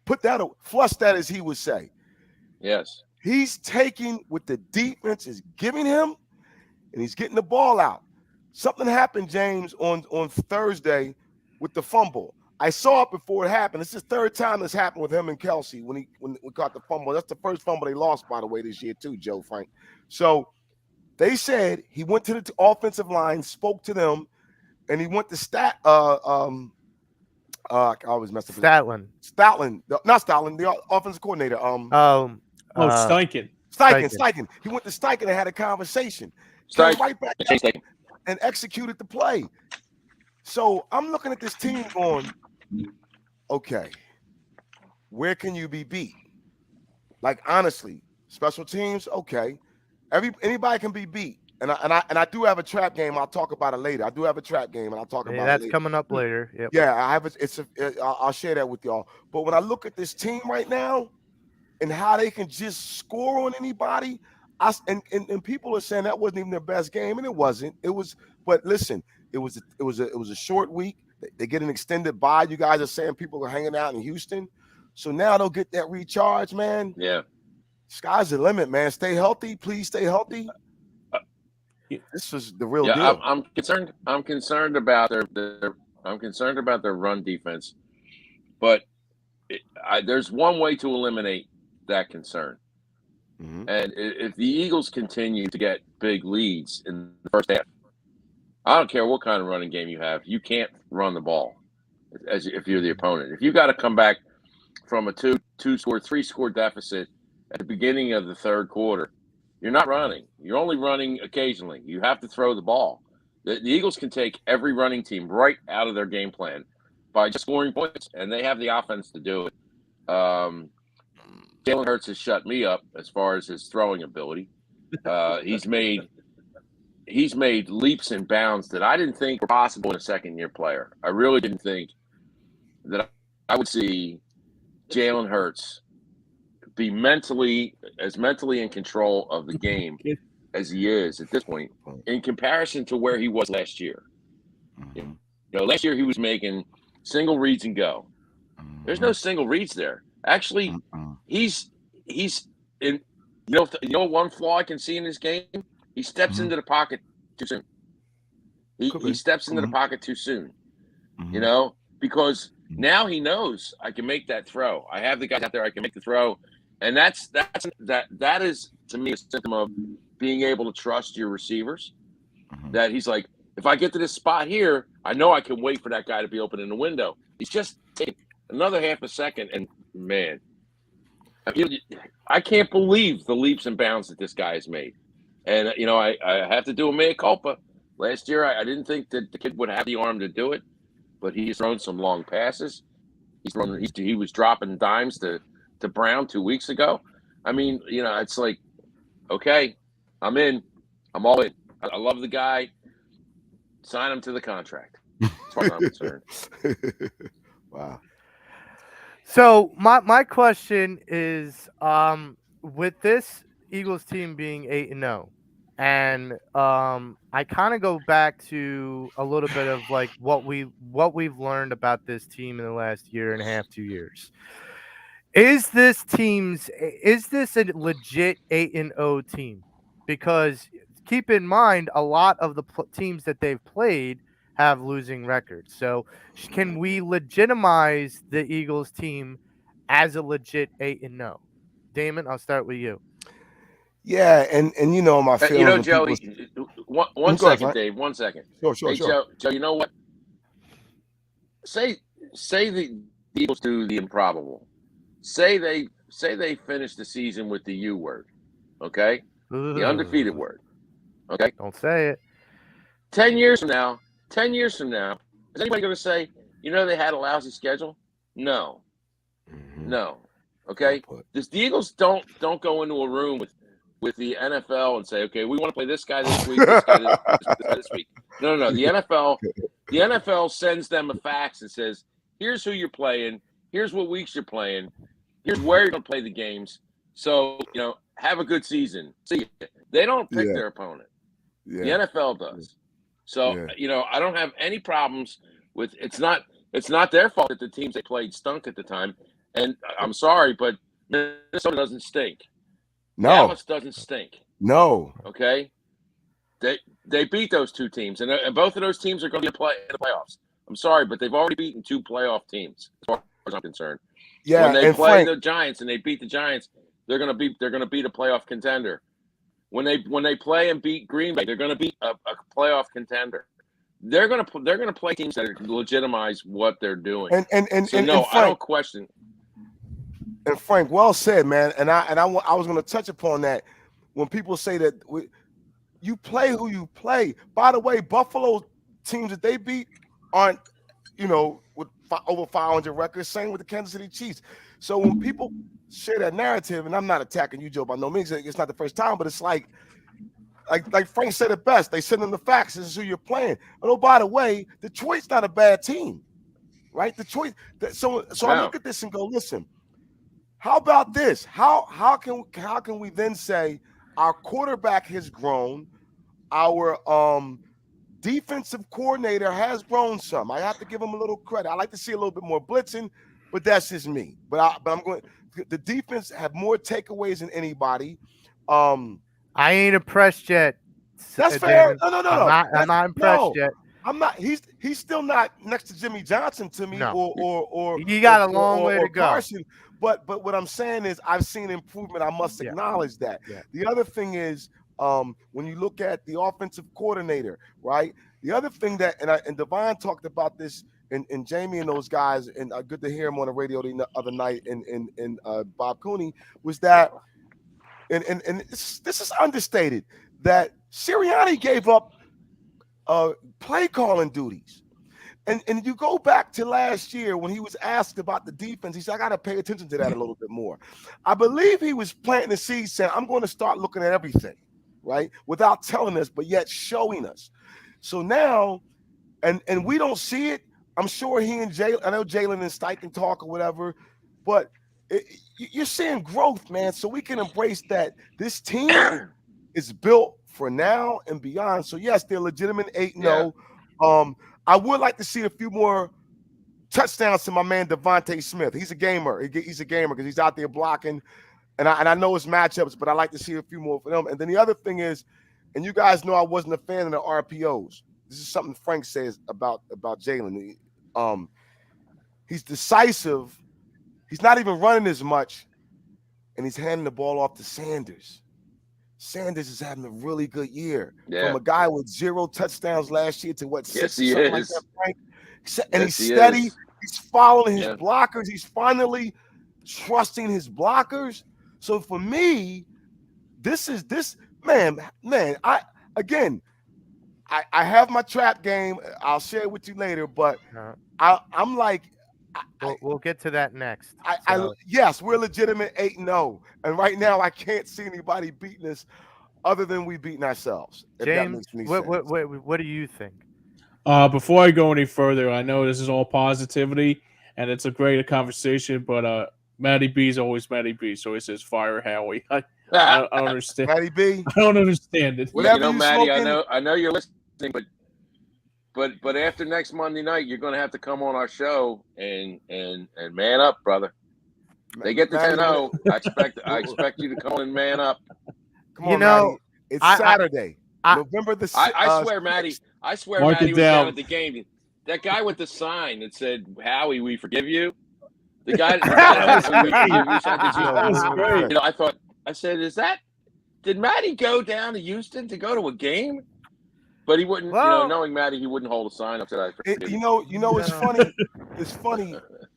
Flush that, as he would say.
Yes.
He's taking what the defense is giving him and he's getting the ball out. Something happened, James, on Thursday with the fumble. I saw it before it happened. It's the third time this happened with him and Kelsey when we caught the fumble. That's the first fumble they lost, by the way, this year too, Joe Frank. So they said he went to the offensive line, spoke to them, and he went to I always mess up.
Stoutland,
not Stoutland, the offensive coordinator.
Steichen.
Steichen. He went to Steichen and had a conversation. Came right back and executed the play. So I'm looking at this team going, okay, where can you be beat? Like, honestly, special teams, okay. Anybody can be beat. And I do have a trap game. I'll talk about it later. I do have a trap game, and I'll talk about it later.
That's coming up later. Yep.
Yeah, I have I'll share that with y'all. But when I look at this team right now and how they can just score on anybody, and people are saying that wasn't even their best game, and it wasn't. It was, but listen, it was a short week. They get an extended bye. You guys are saying people are hanging out in Houston, so now they'll get that recharge, man.
Yeah,
sky's the limit, man. Stay healthy, please. Stay healthy. This is the real deal.
I'm concerned. I'm concerned about their run defense, but there's one way to eliminate that concern. Mm-hmm. And if the Eagles continue to get big leads in the first half, I don't care what kind of running game you have, you can't run the ball if you're the opponent. If you got to come back from a 3-score deficit at the beginning of the third quarter, you're not running. You're only running occasionally. You have to throw the ball. The Eagles can take every running team right out of their game plan by just scoring points, and they have the offense to do it. Jalen Hurts has shut me up as far as his throwing ability. He's made leaps and bounds that I didn't think were possible in a second-year player. I really didn't think that I would see Jalen Hurts be mentally in control of the game as he is at this point in comparison to where he was last year. You know, last year he was making single reads and go. There's no single reads there. Actually, he's in. You know one flaw I can see in his game. He steps into the pocket too soon. He steps into the pocket too soon. You know, because now he knows I can make that throw. I have the guys out there I can make the throw, and that is to me a symptom of being able to trust your receivers. That he's like, if I get to this spot here, I know I can wait for that guy to be open in the window. He's just taking another half a second, and man, I can't believe the leaps and bounds that this guy has made. And you know, I have to do a mea culpa. Last year, I didn't think that the kid would have the arm to do it, but he's thrown some long passes. He was dropping dimes to Brown 2 weeks ago. I mean, you know, it's like, okay, I'm in. I'm all in. I love the guy. Sign him to the contract, as far as I'm concerned.
Wow.
So my question is, with this Eagles team being 8-0, and I kind of go back to a little bit of like what we've learned about this team in the last year and a half, 2 years. Is this a legit 8-0 team? Because keep in mind, a lot of the teams that they've played have losing records. So can we legitimize the Eagles team as a legit 8-0? Damon, I'll start with you.
Yeah, and you know my feelings.
You know, Joey, One
Go ahead,
second,
Frank.
Dave. 1 second.
Sure.
Hey, Joe, you know what? Say the Eagles do the improbable. Say they finish the season with the U word, okay? The undefeated word, okay?
Don't say it.
10 years from now, is anybody going to say, they had a lousy schedule? No.
Mm-hmm.
No. Okay? The Eagles don't go into a room with the NFL and say, okay, we want to play this guy this week, this guy this week. No. The NFL sends them a fax and says, here's who you're playing, here's what weeks you're playing, here's where you're going to play the games. So, have a good season. See you. They don't pick their opponent. Yeah. The NFL does. So, I don't have any problems with it's not their fault that the teams they played stunk at the time. And I'm sorry, but Minnesota doesn't stink.
No.
Dallas doesn't stink.
No.
Okay? They beat those two teams, and both of those teams are going to be in the playoffs. I'm sorry, but they've already beaten two playoff teams, as far as I'm concerned.
Yeah,
when they play
Frank,
the Giants and they beat the Giants, they're going to beat a playoff contender. When they play and beat Green Bay, they're going to beat a playoff contender. They're going to play teams that legitimize what they're doing.
And
Frank, I don't question.
And Frank, well said, man. And I was going to touch upon that when people say that you play who you play. By the way, Buffalo teams that they beat aren't, with over 500 records. Same with the Kansas City Chiefs. So when people share that narrative, and I'm not attacking you, Joe, by no means, it's not the first time, but it's like Frank said it best. They send them the facts. This is who you're playing. Oh, by the way, Detroit's not a bad team, right? Detroit. So I look at this and go, listen. How about this? How can we then say our quarterback has grown, our defensive coordinator has grown some? I have to give him a little credit. I like to see a little bit more blitzing, but that's just me. But I'm going. The defense have more takeaways than anybody.
I ain't impressed yet.
That's fair. No.
I'm not impressed yet.
I'm not. He's still not next to Jimmy Johnson to me, or
he got a long way to go.
Carson. But what I'm saying is I've seen improvement. I must acknowledge that. Yeah. The other thing is when you look at the offensive coordinator, right? The other thing that and Devon talked about this and Jamie and those guys, and good to hear him on the radio the other night and Bob Cooney, was that and this is understated, that Sirianni gave up play calling duties. And you go back to last year when he was asked about the defense, he said, I got to pay attention to that a little bit more. I believe he was planting the seed saying, I'm going to start looking at everything, right? Without telling us, but yet showing us. So now, and we don't see it. I'm sure he and Jalen, I know Jalen and Steichen talk or whatever, but you're seeing growth, man. So we can embrace that this team is built for now and beyond. So yes, they're legitimate 8-0. I would like to see a few more touchdowns to my man Devontae Smith. He's a gamer. He's a gamer because he's out there blocking, and I know his matchups, but I like to see a few more for them. And then the other thing is, and you guys know I wasn't a fan of the RPOs. This is something Frank says about Jalen. He's decisive. He's not even running as much, and he's handing the ball off to Sanders. Sanders is having a really good year. From a guy with 0 touchdowns last year to what, 6 or something like that, Frank? And he's steady. He's following his blockers. He's finally trusting his blockers. So for me, this man. I have my trap game. I'll share it with you later, but I'm like,
we'll get to that next.
Yes, we're legitimate 8-0, and right now I can't see anybody beating us other than we beating ourselves.
James, what do you think?
Before I go any further, I know this is all positivity and it's a great conversation, but Matty B is always Matty B, so he says fire Howie. I don't understand.
Matty B,
I don't understand it.
Whatever
Matty, I know you're listening, but after next Monday night, you're going to have to come on our show and man up, brother. They get to 10-0. I expect you to come and man up.
Come on, Matty. It's Saturday, November the 6th.
I swear, Matty. I swear, Matty was down at the game. That guy with the sign that said, "Howie, we forgive you." The guy that said, "We forgive you." I said, "Did Matty go down to Houston to go to a game?" But he wouldn't,
Well,
knowing Matty, he wouldn't hold a sign up to that.
It's funny. It's funny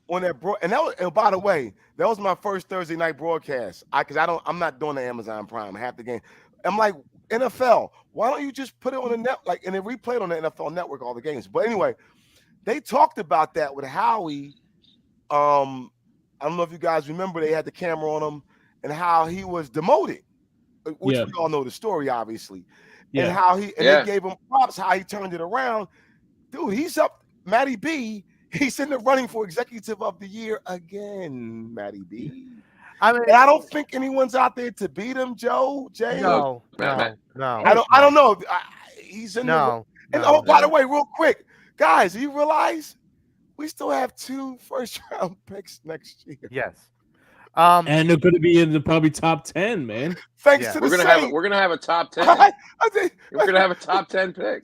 on that and by the way, that was my first Thursday night broadcast. I'm not doing the Amazon Prime half the game. I'm like, NFL, why don't you just put it on the net, and then replay it on the NFL Network, all the games? But anyway, they talked about that with Howie. I don't know if you guys remember, they had the camera on him and how he was demoted, which we all know the story, obviously. And how they gave him props, how he turned it around. Dude, he's up. Matty B, he's in the running for Executive of the Year again, Matty B.
I mean,
and I don't think anyone's out there to beat him, Joe, Jay.
No.
I don't know. He's in
the
and by the way, real quick, guys, do you realize we still have 2 first-round picks next year?
Yes.
And they're going to be in the probably top 10, man.
Thanks to the Saints.
We're gonna have a top 10. We're gonna have a top 10 pick.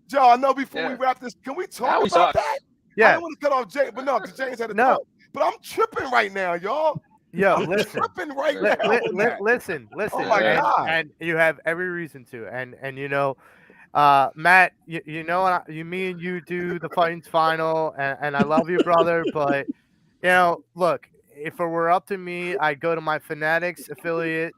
Joe, I know before we wrap this, can we talk about that?
Yeah.
I don't want to cut off Jay, but no, because James had a talk. But I'm tripping right now, y'all.
Yo,
I'm tripping right now.
Listen.
Oh my God.
And you have every reason to. And Matt, me and you do the Fightings final, and I love you, brother. But look, if it were up to me, I'd go to my Fanatics affiliate,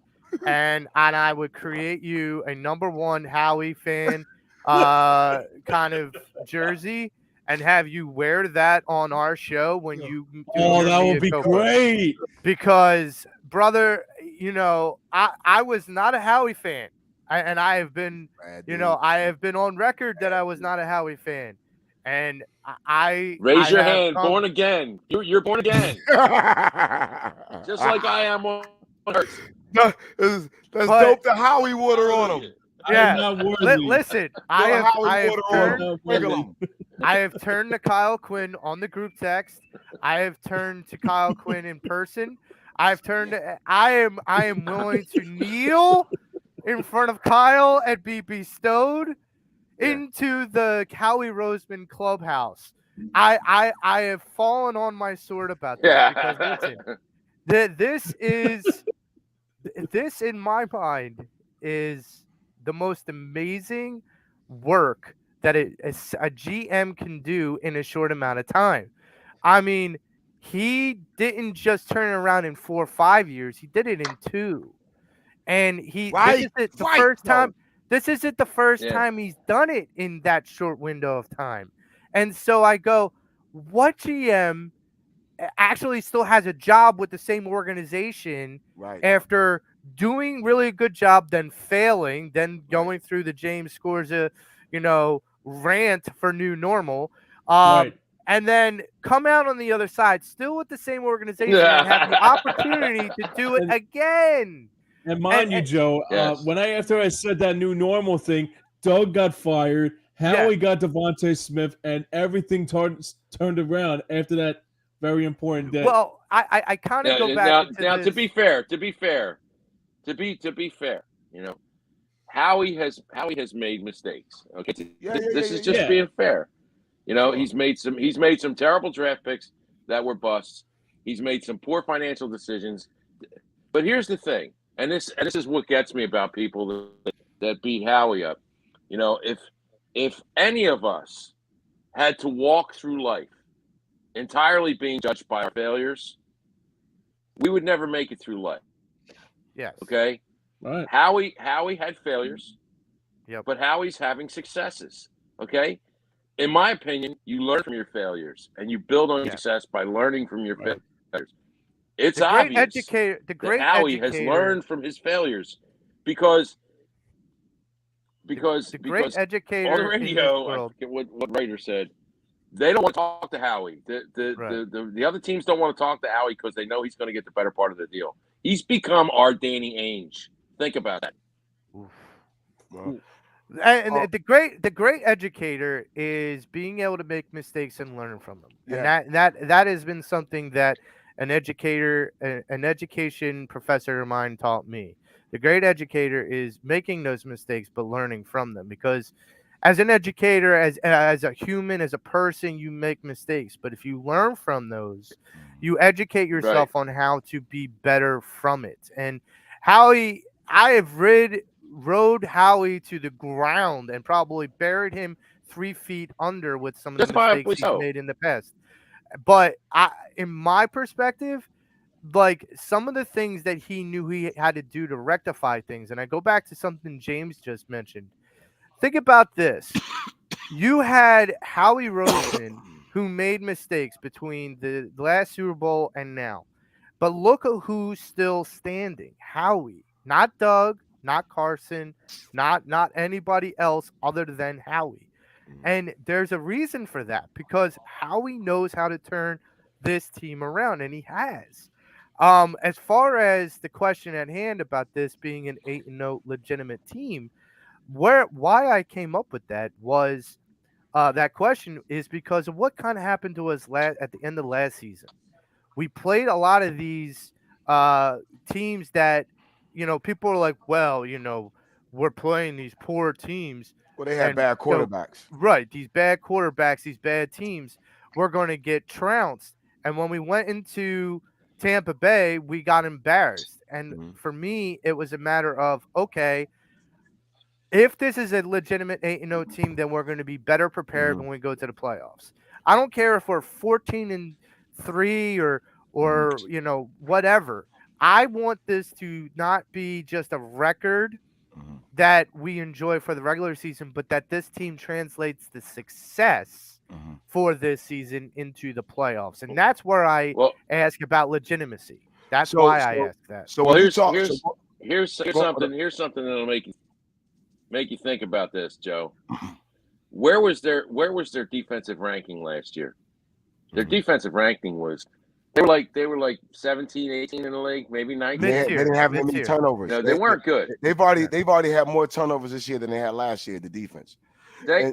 and I would create you a #1 Howie fan kind of jersey, and have you wear that on our show when you do
that would be great.
Because, brother, I was not a Howie fan. I have been, I have been on record that I was not a Howie fan. And I
raise your hand, born again. You're born again. Just like I am on Earth.
That's dope. The Howie water on him.
Yeah, listen, I have turned to Kyle Quinn on the group text. I have turned to Kyle Quinn in person. I am willing to kneel in front of Kyle and be bestowed into the Howie Roseman clubhouse. I have fallen on my sword about that because listen, this in my mind is the most amazing work that a GM can do in a short amount of time. I mean, he didn't just turn it around in 4 or 5 years; he did it in 2. And this isn't the first time he's done it in that short window of time. And so I go, what GM actually still has a job with the same organization after doing really a good job, then failing, then going through the James scores a, rant for new normal, and then come out on the other side still with the same organization and have the opportunity to do it again.
And mind you, Joe, after I said that new normal thing, Doug got fired, Howie got Devontae Smith, and everything turned around after that very important day.
Well, I kind of go back
now to be fair, Howie has made mistakes. Okay, this is just being fair. He's made some terrible draft picks that were busts. He's made some poor financial decisions. But here's the thing, and this is what gets me about people that beat Howie up. If any of us had to walk through life entirely being judged by our failures, we would never make it through life.
Yes.
Okay.
Right.
Howie had failures.
Yep.
But Howie's having successes. Okay. In my opinion, you learn from your failures and you build on your success by learning from your failures. It's obvious that Howie has learned from his failures because
great educator
on the radio, I forget what writer said, they don't want to talk to Howie. The other teams don't want to talk to Howie because they know he's going to get the better part of the deal. He's become our Danny Ainge. Think about that.
Well, and the great educator is being able to make mistakes and learn from them. Yeah. And that has been something that an education professor of mine taught me. The great educator is making those mistakes but learning from them, because as an educator, as a human, as a person, you make mistakes. But if you learn from those, you educate yourself on how to be better from it. And Howie, I have read rode Howie to the ground and probably buried him 3 feet under with some of the mistakes
Justifiably
he's
so.
made in the past. But in my perspective, like some of the things that he knew he had to do to rectify things, and I go back to something James just mentioned. Think about this. You had Howie Roseman who made mistakes between the last Super Bowl and now. But look at who's still standing. Howie, not Doug, not Carson, not anybody else other than Howie. And there's a reason for that because Howie knows how to turn this team around, and he has. As far as the question at hand about this being an 8-0 legitimate team, why I came up with that was that question is because of what kind of happened to us at the end of last season. We played a lot of these uh, teams that, people are like, well, we're playing these poor teams.
Well, they had
And,
bad quarterbacks.
right, these bad quarterbacks, these bad teams, we're going to get trounced. And when we went into Tampa Bay, we got embarrassed. And for me, it was a matter of, okay, if this is a legitimate 8-0 team, then we're going to be better prepared when we go to the playoffs. I don't care if we're 14-3 or whatever. I want this to not be just a record that we enjoy for the regular season, but that this team translates the success for this season into the playoffs. And that's where I ask about legitimacy. That's why I ask that.
So
well,
when
here's
something
something that'll make you think about this, Joe. Where was their defensive ranking last year? Their defensive ranking was they were like 17, 18 in the league, maybe 19.
They didn't have many turnovers.
No, they weren't good.
They've already had more turnovers this year than they had last year. The defense. Yeah,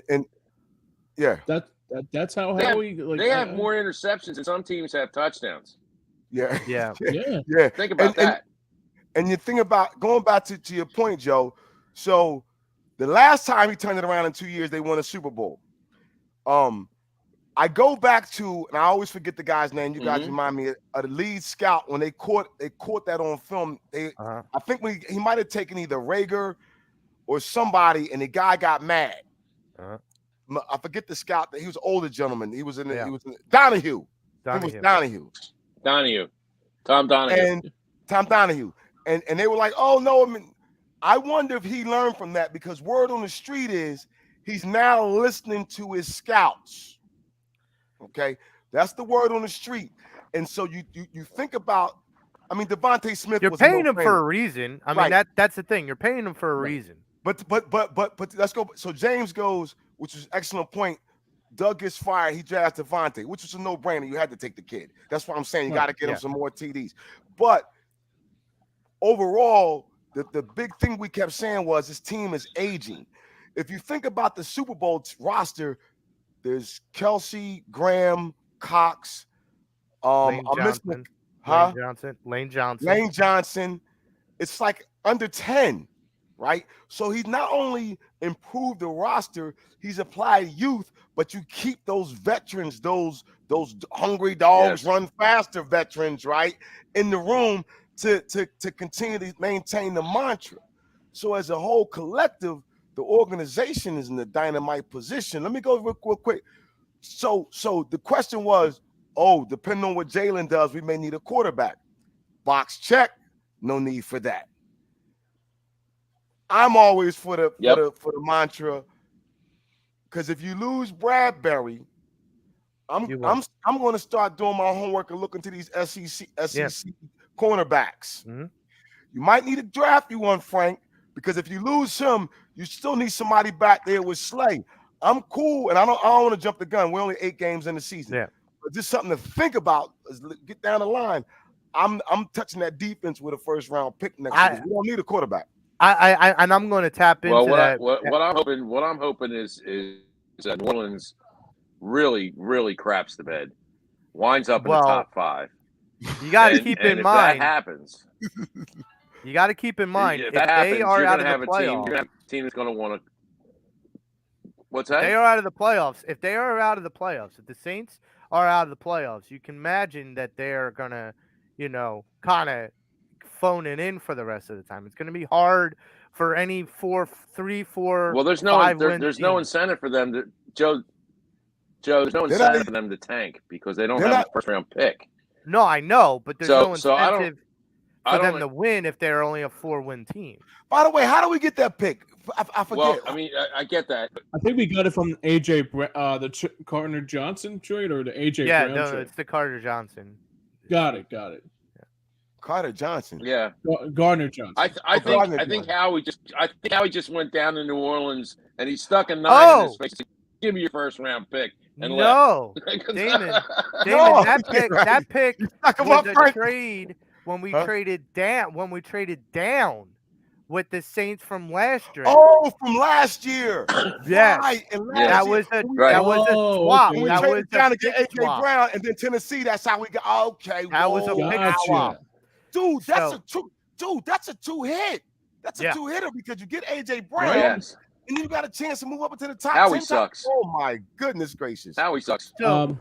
that's how
they have more interceptions, and some teams have touchdowns.
Yeah.
Think about that.
And you think about going back to your point, Joe. So the last time he turned it around in 2 years, they won a Super Bowl. I go back to, and I always forget the guy's name. You guys remind me of the lead scout when they caught that on film. I think he might have taken either Rager or somebody, and the guy got mad. I forget the scout. He was an older gentleman. He was in Donahue. It was Donahue. Tom Donahue. And they were like, oh no, I wonder if he learned from that, because word on the street is he's now listening to his scouts. Okay, that's the word on the street. And so you think about, Devontae Smith.
You're paying him for a reason. I mean, that's the thing. You're paying him for a reason.
But let's go. So James goes, which is an excellent point. Doug gets fired. He drafts Devontae, which was a no-brainer. You had to take the kid. That's what I'm saying. You got to get him some more TDs. But overall, the big thing we kept saying was this team is aging. If you think about the Super Bowl roster, there's Kelsey, Graham, Cox,
Lane Johnson.
It's like under 10, right? So he's not only improved the roster, he's applied youth, but you keep those veterans, those hungry dogs run faster veterans, right, in the room to continue to maintain the mantra. So as a whole collective, the organization is in a dynamite position. Let me go real quick. So the question was, depending on what Jalen does, we may need a quarterback. Box check, no need for that. I'm always for the mantra, because if you lose Bradbury, I'm going to start doing my homework and looking to these SEC cornerbacks. You might need to draft you one, Frank, because if you lose him, you still need somebody back there with Slay. I'm cool, and I don't want to jump the gun. We're only 8 games in the season. But just something to think about is get down the line. I'm touching that defense with a first-round pick next year. We don't need a quarterback.
I'm going to tap into that.
What I'm hoping is that New Orleans really, really craps the bed, winds up in the top 5.
You got to keep in mind.
If that happens,
you got to keep in mind
if
that
happens,
they are out of the
playoffs. You're
playoffs.
going to have a team that's going to want to. What's that?
They are out of the playoffs. If they are out of the playoffs, if the Saints are out of the playoffs, you can imagine that they're going to, kind of phone it in for the rest of the time. It's going to be hard for any 3, 4,
Well, there's no
5 win
there's no
teams.
incentive for them to Joe. There's no
They're not-
incentive for them to tank because they don't
they're
have
not-
a first round pick.
No, I know, but there's no
So I don't-
incentive
I
for
don't
them to win if they're only a 4-win team.
By the way, how do we get that pick? I forget.
Well, I mean, I get that. But
I think we got it from AJ, the Gardner Johnson trade or the AJ
Yeah,
Brown
no,
trade.
it's the Carter Johnson.
Got it.
Carter Johnson.
yeah,
Gardner Johnson.
I
Gardner
think
Johnson.
Howie just went down to New Orleans and he stuck a 9 in his
Oh!
face. Give me your first round pick and
No,
left.
Damon,
No,
that pick
Stuck him
was
up
a
front.
trade when we
Huh?
traded down with the Saints from last draft.
Oh, from last year.
Yes.
Right. And last
Yeah.
that
year,
was a
Right.
that was a
Oh,
swap.
okay.
when we
That was
traded down
a
to get
pick
AJ
swap.
Brown, and then Tennessee. That's how we got. Okay,
That was a
whoa.
pick
Gotcha.
swap.
Dude, that's
So-
a two. Dude, that's a 2-hit. That's a
Yeah.
2-hitter because you get AJ Brown,
Right.
Yes,
and you got a chance to move up into the top.
Howie
10
sucks.
Oh my goodness gracious.
Howie sucks.
So,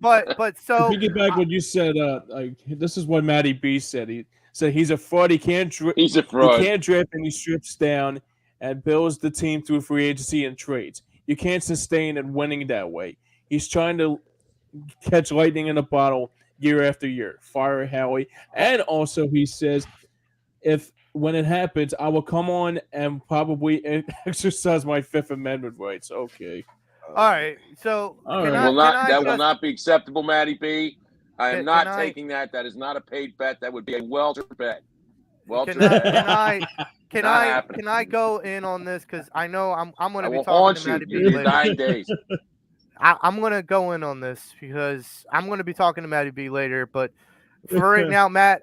but so
to piggyback what you said, this is what Matty B said. He said he's a fraud. He can't
He's a fraud.
He can't draft and he strips down and builds the team through free agency and trades. You can't sustain and winning that way. He's trying to catch lightning in a bottle year after year. Fire Howie. And also he says, if when it happens, I will come on and probably exercise my Fifth Amendment rights. Okay.
all right. So
All
can
right.
I,
will not.
can I
That will
just-
not be acceptable, Matty B. I am
Can
not
I-
taking that. That is not a paid bet. That would be a welter bet. Welter
Can I,
bet. Not happening.
can I go in on this because I know I'm going
I
to be
will
talking
haunt
to
you
Matty B
in your
later.
dying days.
I'm going to go in on this because I'm going to be talking to Matty B later. But for right now, Matt,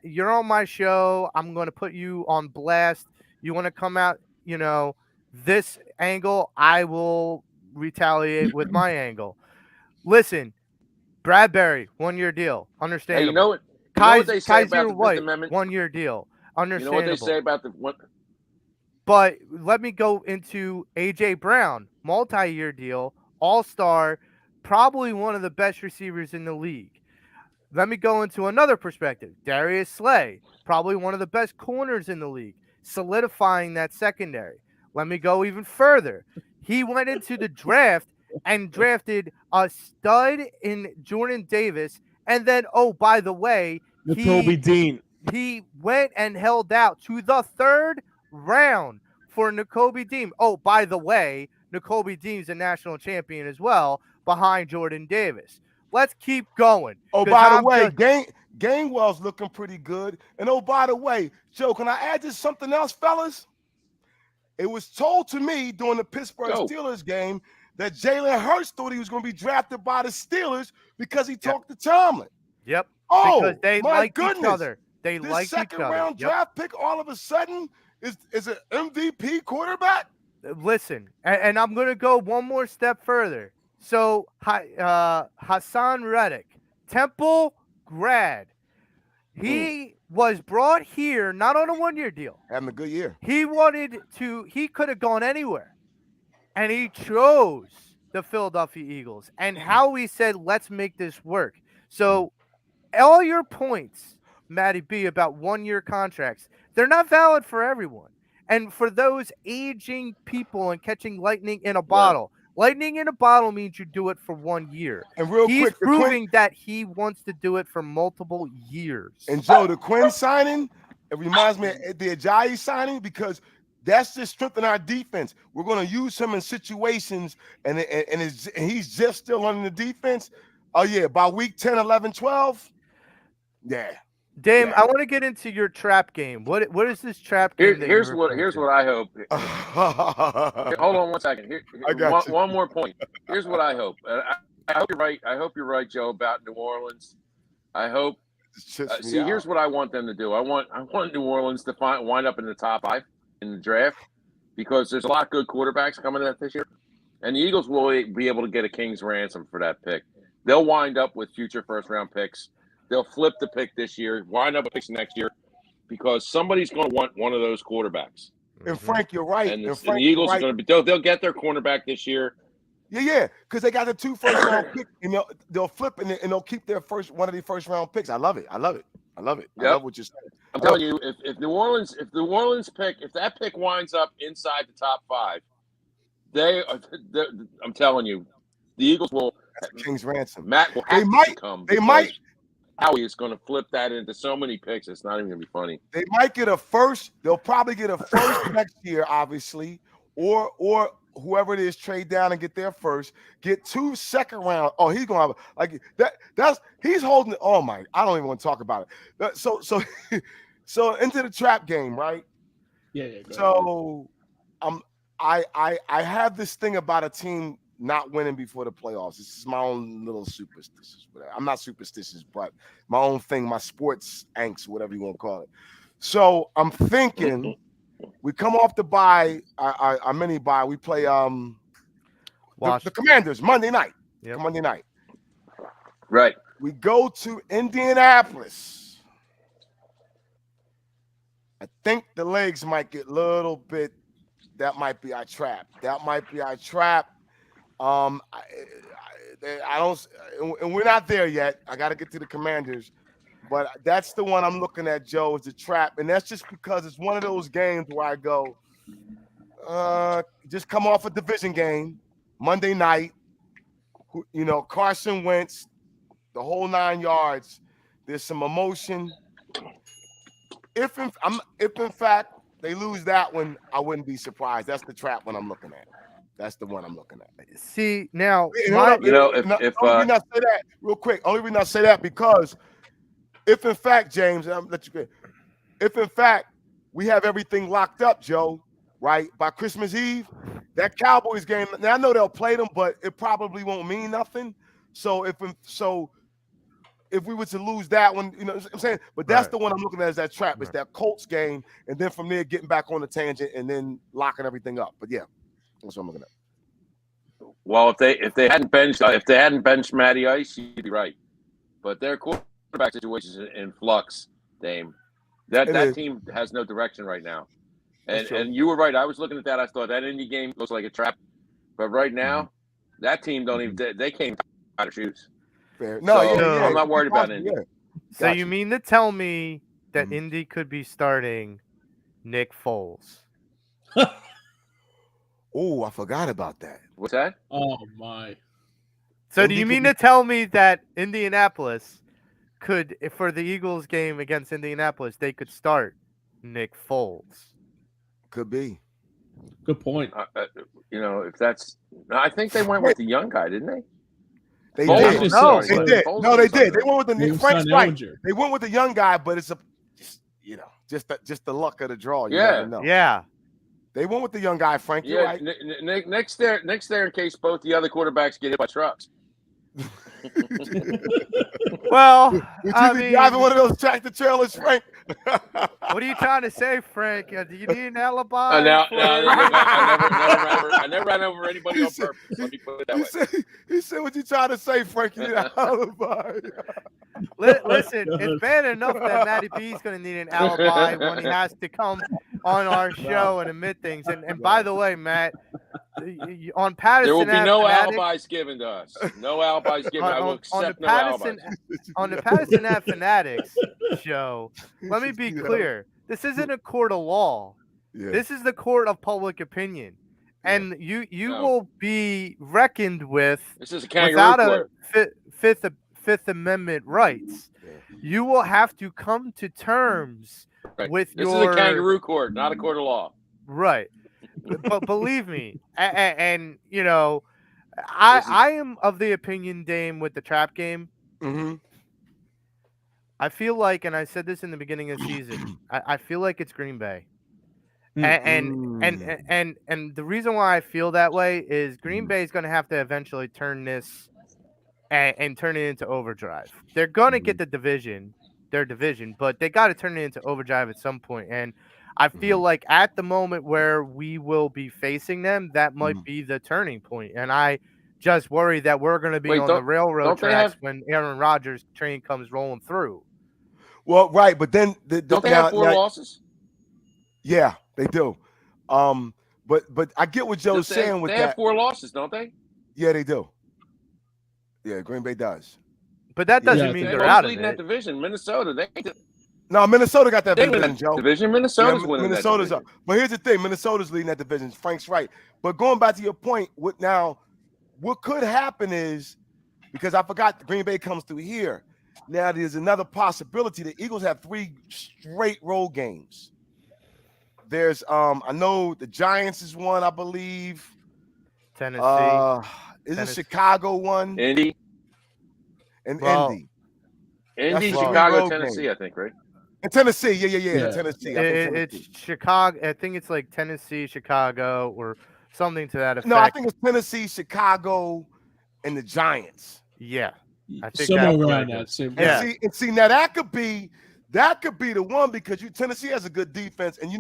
you're on my show. I'm going to put you on blast. You want to come out, this angle, I will retaliate with my angle. Listen, Bradbury, 1-year deal.
Hey,
Understandable.
you know what they say about
Kaiser
the Fifth
White,
Amendment?
1-year deal.
You
Understandable.
know what they say about the what?
But let me go into A.J. Brown, multi-year deal, all-star, probably one of the best receivers in the league. Let me go into another perspective. Darius Slay, probably one of the best corners in the league, solidifying that secondary. Let me go even further. He went into the draft and drafted a stud in Jordan Davis. And then, oh, by the way,
Jacoby Dean.
he went and held out to the 3rd round for Nakobe Dean. Oh, by the way, Nakobe Dean's a national champion as well, behind Jordan Davis. Let's keep going.
Oh,
'cause
by the
I'm
way,
just-
Gainwell's looking pretty good. And oh, by the way, Joe, can I add just something else, fellas? It was told to me during the Pittsburgh
Go.
Steelers game that Jalen Hurts thought he was going to be drafted by the Steelers because he talked to Tomlin.
Yep.
Oh,
Because they
my
liked
goodness.
each other. They
This
liked each
second
other.
round
Yep.
draft pick all of a sudden is an MVP quarterback?
Listen, and I'm going to go one more step further. So, Hassan Reddick, Temple grad. He was brought here not on a 1-year deal.
Having a good year.
He could have gone anywhere. And he chose the Philadelphia Eagles. And Howie said, let's make this work. So, all your points, Matty B, about 1-year contracts, they're not valid for everyone. And for those aging people and catching lightning in a bottle, lightning in a bottle means you do it for 1 year.
And real
He's
quick, the
proving that he wants to do it for multiple years.
And Joe, the Quinn signing, it reminds me of the Ajayi signing because that's just strengthening our defense. We're going to use him in situations, and he's just still on the defense. Oh, yeah, by week 10, 11, 12, yeah.
Dame,
Yeah.
I want to get into your trap game. What is this trap game? that
Here's
you're
what
referring to?
I hope. Hold on 1 second.
I got you.
One more point. Here's what I hope. I hope you're right. I hope you're right, Joe, about New Orleans. I hope. Here's what I want them to do. I want New Orleans to wind up in the top 5 in the draft because there's a lot of good quarterbacks coming out this year, and the Eagles will be able to get a king's ransom for that pick. They'll wind up with future first-round picks. They'll flip the pick this year, wind up with picks next year, because somebody's going to want one of those quarterbacks.
And Frank, you're right.
And the
Frank,
Eagles
you're
are going to be. They'll get their cornerback this year.
Yeah, because they got the 2 first-round picks, and they'll flip and they'll keep their one of their first-round picks. I love it. I love it. I
Yep.
love what you're saying.
I'm telling you, if New Orleans if that pick winds up inside the top 5, I'm telling you, the Eagles will.
That's the King's ransom.
Matt will
They
have to
might.
succumb.
They
because
might.
Howie is going to flip that into so many picks. It's not even going to be funny.
They might get a first. They'll probably get a first next year, obviously, or whoever it is trade down and get their first. Get 2 second round. Oh, he's gonna have like that. He's holding. Oh my! I don't even want to talk about it. So into the trap game, right?
Yeah.
So I have this thing about a team not winning before the playoffs. This is my own little superstitious. I'm not superstitious, but my own thing, my sports angst, whatever you want to call it. So I'm thinking we come off the bye, our mini bye. We play the Commanders Monday night.
Yep.
Monday night.
Right.
We go to Indianapolis. I think the legs might get a little bit. That might be our trap. I don't, and we're not there yet. I got to get to the Commanders, but that's the one I'm looking at, Joe, is the trap, and that's just because it's one of those games where I go, just come off a division game, Monday night, Carson Wentz, the whole 9 yards. There's some emotion. If in fact they lose that one, I wouldn't be surprised. That's the trap one I'm looking at. That's the one I'm looking at.
See, now,
if
only reason I say that real quick, only reason I say that because if in fact, James, I'll let you go. If in fact we have everything locked up, Joe, right, by Christmas Eve, that Cowboys game, now I know they'll play them, but it probably won't mean nothing. So if we were to lose that one, you know what I'm saying? But that's the one I'm looking at is that trap. It's that Colts game, and then from there getting back on the tangent and then locking everything up. But yeah, that's what I'm looking at.
Well, if they hadn't benched Matty Ice, you'd be right. But their quarterback situation is in flux, Dame. That team has no direction right now. And you were right. I was looking at that. I thought that Indy game looks like a trap. But right now, that team don't even they can't even tie their shoes.
Fair. No,
so I'm not worried about Indy.
Yeah. So you mean to tell me that Indy could be starting Nick Foles?
Oh, I forgot about that.
What's that?
Oh my.
So do you mean to tell me that Indianapolis could, for the Eagles game against Indianapolis, they could start Nick Foles?
Could be.
Good point.
If that's, I think they went with the young guy, didn't they?
They
Foles
did.
No,
they did. No, they did. They went with the Frank's right.
Ellinger.
They went with the young guy, but it's just the luck of the draw. You never know.
Yeah.
They went with the young guy, Frank. You're right.
Next there, in case both the other quarterbacks get hit by trucks.
Well,
Would you be driving one of those tractor trailers, Frank?
What are you trying to say, Frank? Do you need an alibi?
I never ran over anybody on purpose. Let me put it that way.
He said, "What you trying to say, Frank? You need an alibi."
Listen, it's bad enough that Matty B's going to need an alibi when he has to come on our show and admit things. And by the way, Matt, on Pattison
there will be no
Phanatics,
alibis given to us. No alibis given. I will accept no alibis.
On the Pattison Ave Phanatics Show, let me be clear. This isn't a court of law. Yeah. This is the court of public opinion. And you will be reckoned with
this is a kangaroo
without a Fifth Amendment rights. Yeah. You will have to come to terms with
this is a kangaroo court, not a court of law.
Right. But believe me, and I am of the opinion, Dame, with the trap game.
Mm-hmm.
I feel like, and I said this in the beginning of the season, I feel like it's Green Bay. And the reason why I feel that way is Green Bay is going to have to eventually turn this and turn it into overdrive. They're going to get their division, but they got to turn it into overdrive at some point. And I feel like at the moment where we will be facing them, that might be the turning point. And I just worry that we're going to be on the railroad tracks when Aaron Rodgers' train comes rolling through.
Well, right, but then
don't they have 4 losses?
Yeah, they do. But I get what Joe's saying with that.
They have 4 losses, don't they?
Yeah, they do. Yeah, Green Bay does.
But that doesn't mean they're out of it.
That division, Minnesota,
No, Minnesota got that
They
division,
win that
Joe.
division. Minnesota's winning
Minnesota's
that
up.
division.
But here's the thing: Minnesota's leading that division. Frank's right. But going back to your point, what could happen is, because I forgot Green Bay comes through here. Now there's another possibility. The Eagles have 3 straight road games. There's I know the Giants is one, I believe.
Tennessee.
Is it Chicago one?
Indy,
And
Well,
Indy.
Indy,
That's
Chicago,
road
Tennessee,
games.
I think, right?
And Tennessee, yeah.
Yeah.
Tennessee. I think
It's
Tennessee.
Chicago. I think it's like Tennessee, Chicago, or something to that effect.
No, I think it's Tennessee, Chicago, and the Giants.
Yeah, I think
somewhere
that's
around
right.
that same.
Yeah.
And see, now that could be the one, because Tennessee has a good defense, and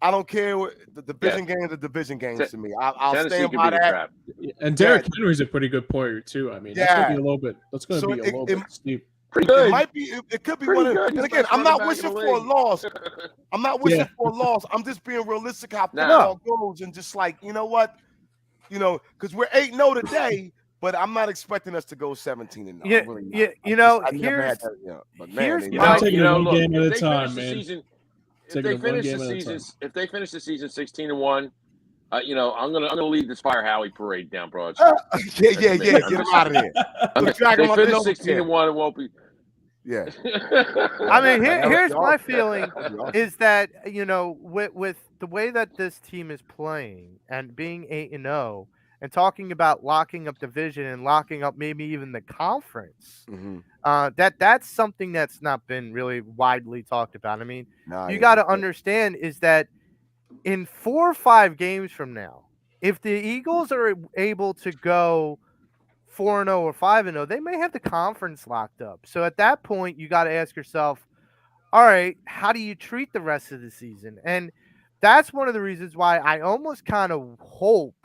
I don't care what the division games are division games to me. I'll
Tennessee
stand
could
by
be the
that.
trap.
And Derrick Henry's a pretty good player too. I mean, that's gonna be a little bit. That's gonna be a little bit steep.
Pretty good.
It might be. It could be
Pretty
one of.
good.
And
He's
again,
the
I'm
best
not
running back
wishing
in the
for a
league.
loss. I'm not wishing for a loss. I'm just being realistic how football goes, and just like, you know what, because we're 8-0 today, but I'm not expecting us to go 17-0.
Yeah,
Really not.
but
here's
I'm taking it one
look,
game at a
if they
time,
finish the
man.
season, if they finish the season 16-1, I'm gonna lead this Fire Howie parade down Broad Street.
Yeah. Get him out of there.
If they finish 16-1, it won't be.
Yeah.
I mean, here's my feeling is that with the way that this team is playing and being 8-0 and talking about locking up division and locking up maybe even the conference, that's something that's not been really widely talked about. I mean, you got to understand is that in 4 or 5 games from now, if the Eagles are able to go 4-0 or 5-0, they may have the conference locked up. So at that point, you got to ask yourself, all right, how do you treat the rest of the season? And that's one of the reasons why I almost kind of hope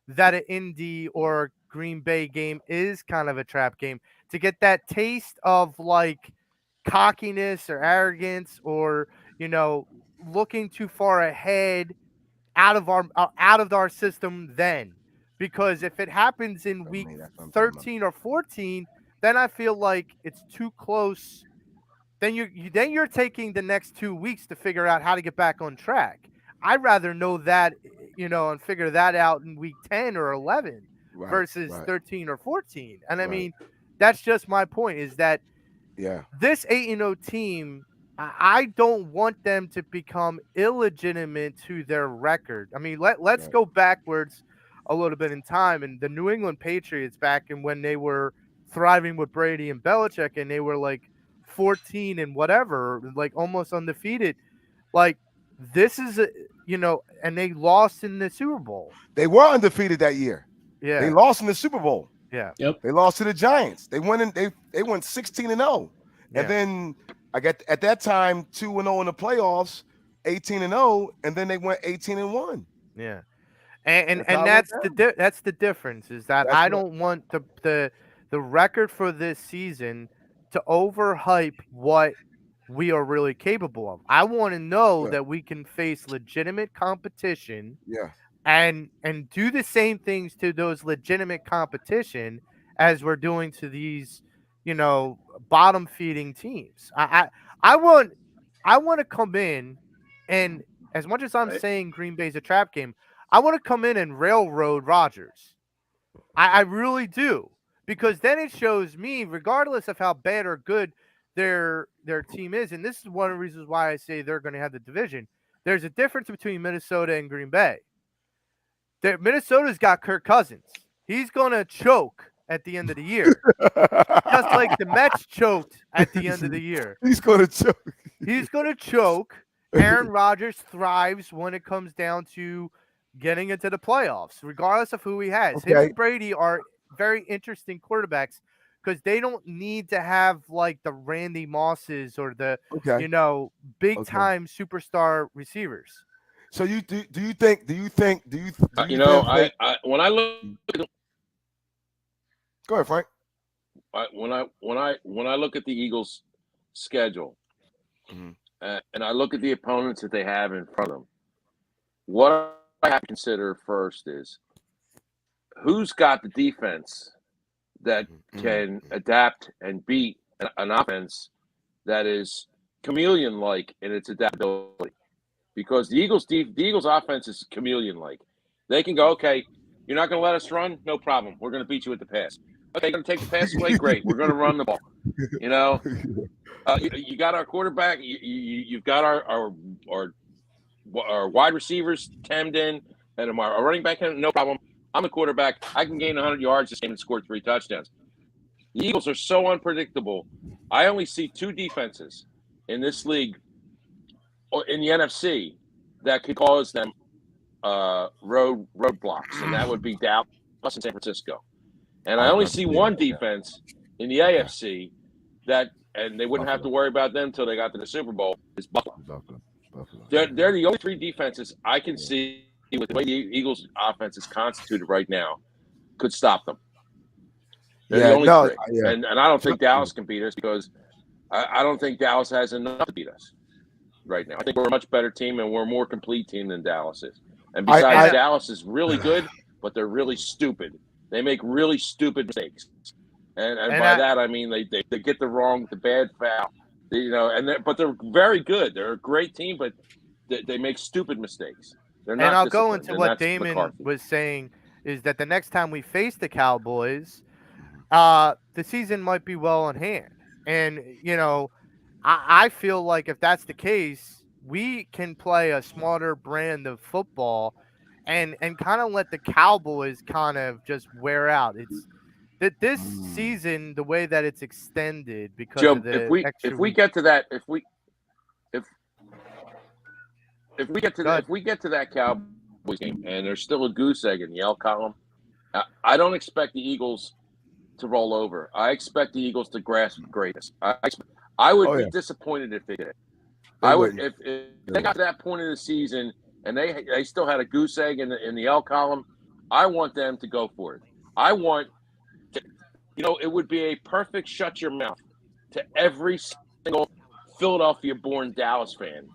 that an Indy or Green Bay game is kind of a trap game to get that taste of like cockiness or arrogance or, looking too far ahead out of our system then. Because if it happens in week 13 or 14, then I feel like it's too close. Then you're taking the next 2 weeks to figure out how to get back on track. I'd rather know that, and figure that out in week 10 or 11 versus 13 or 14. And I mean, that's just my point is that this 8-0 team, I don't want them to become illegitimate to their record. I mean, let's go backwards a little bit in time. And the New England Patriots back in when they were thriving with Brady and Belichick and they were like 14 and whatever, like almost undefeated. Like this is, and they lost in the Super Bowl.
They were undefeated that year.
Yeah.
They lost in the Super Bowl.
Yeah.
Yep.
They lost to the Giants. They went 16-0. And then at that time 2-0 in the playoffs, 18-0, and then they went 18-1.
Yeah. And that's the difference is that I don't want the record for this season to overhype what we are really capable of. I want to know that we can face legitimate competition.
Yeah.
And do the same things to those legitimate competition as we're doing to these, bottom feeding teams. I want to come in, and as much as I'm saying Green Bay's a trap game, I want to come in and railroad Rodgers. I really do, because then it shows me, regardless of how bad or good their team is, and this is one of the reasons why I say they're going to have the division. There's a difference between Minnesota and Green Bay. Minnesota's got Kirk Cousins. He's going to choke at the end of the year. Just like the Mets choked at the end of the year.
He's going to choke.
He's going to choke. Aaron Rodgers thrives when it comes down to getting into the playoffs, regardless of who he has.
Okay.
Him and Brady are very interesting quarterbacks because they don't need to have like the Randy Mosses or the, big time superstar receivers.
So do you think
when I look
go ahead, Frank.
When I look at the Eagles' schedule, and I look at the opponents that they have in front of them, what I have to consider first is who's got the defense that can adapt and beat an offense that is chameleon-like in its adaptability because the Eagles' offense is chameleon-like. They can go, okay, you're not going to let us run, no problem. We're going to beat you with the pass. Okay, you're going to take the pass away, great. We're going to run the ball. You know, you got our quarterback. You've got our wide receivers temmed in, and our running back in, no problem. I'm the quarterback. I can gain 100 yards this game and score 3 touchdowns. The Eagles are so unpredictable. I only see 2 defenses in this league or in the NFC that could cause them roadblocks, and that would be Dallas and San Francisco. And I only see one defense in the AFC that, and they wouldn't have to worry about them until they got to the Super Bowl, is Buffalo. They're the only 3 defenses I can see with the way the Eagles' offense is constituted right now could stop them. They're the only 3. And I don't think Dallas can beat us because I don't think Dallas has enough to beat us right now. I think we're a much better team and we're a more complete team than Dallas is. And besides, Dallas is really good, but they're really stupid. They make really stupid mistakes. And by that, I mean they get the bad foul. But they're very good. They're a great team, but they make stupid mistakes. They're not.
And I'll go into what Damon was saying is that the next time we face the Cowboys, the season might be well in hand. And, I feel like if that's the case, we can play a smarter brand of football and kind of let the Cowboys kind of just wear out. It's that this season, the way that it's extended because
Joe,
of the
if we get to that, if we get to that Cowboys game and there's still a goose egg in the L column, I don't expect the Eagles to roll over. I expect the Eagles to grasp greatness. I would be disappointed if they did. If they got to that point in the season and they still had a goose egg in the L column, I want them to go for it. I want it would be a perfect shut your mouth to every single Philadelphia-born Dallas fan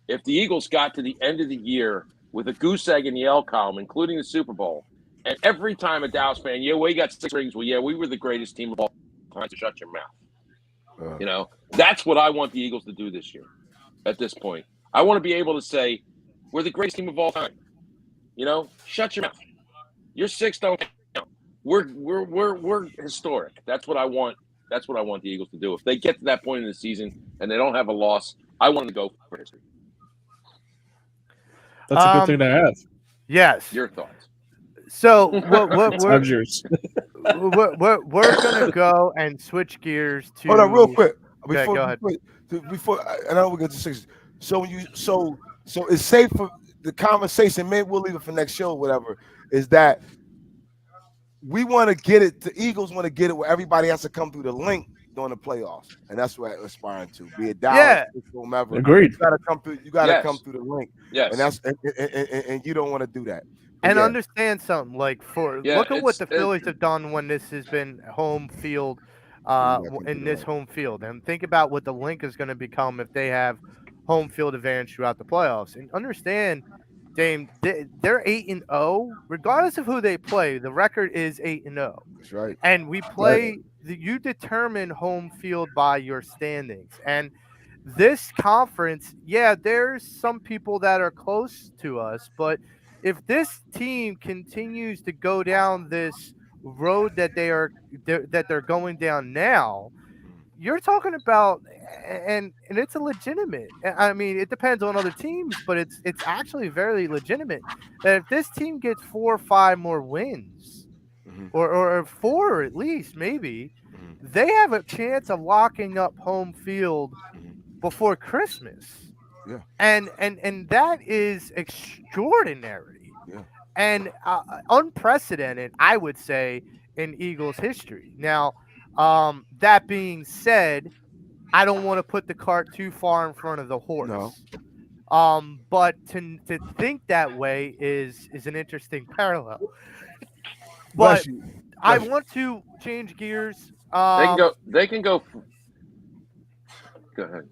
if the Eagles got to the end of the year with a goose egg in the L column, including the Super Bowl, and every time a Dallas fan, we got 6 rings. Well, we were the greatest team of all time. To shut your mouth. That's what I want the Eagles to do this year. At this point, I want to be able to say we're the greatest team of all time. Shut your mouth. Your 6 don't count. We're historic. That's what I want. That's what I want the Eagles to do. If they get to that point in the season and they don't have a loss, I want them to go for history.
That's a good thing to have.
Yes.
Your thoughts?
So we're
yours.
we're gonna go and switch gears to.
Hold on, real quick.
Go ahead.
Before I know we get to 6. So it's safe for the conversation. Maybe we'll leave it for next show or whatever. Is that we want to get it? The Eagles want to get it where everybody has to come through the link during the playoffs, and that's what we're aspiring to. Be it Dallas, whomever.
Agreed.
You gotta come through. You gotta come through the link.
Yes.
And that's and you don't want to do that.
And understand something look at what the Phillies have done when this has been home field, in this home field, and think about what the link is going to become if they have home field advantage throughout the playoffs. And understand, Dame, they're 8-0, regardless of who they play. The record is 8-0.
That's right.
And we play. You determine home field by your standings, and this conference, there's some people that are close to us, but if this team continues to go down this road that they're going down now, you're talking about, and it's a legitimate. I mean, it depends on other teams, but it's actually very legitimate that if this team gets 4 or 5 more wins, or 4 at least, maybe, they have a chance of locking up home field before Christmas.
Yeah.
And that is extraordinary.
Yeah.
And unprecedented, I would say, in Eagles history. Now, that being said, I don't want to put the cart too far in front of the horse.
No.
But to think that way is an interesting parallel. But I want to change gears.
They can go. Go ahead.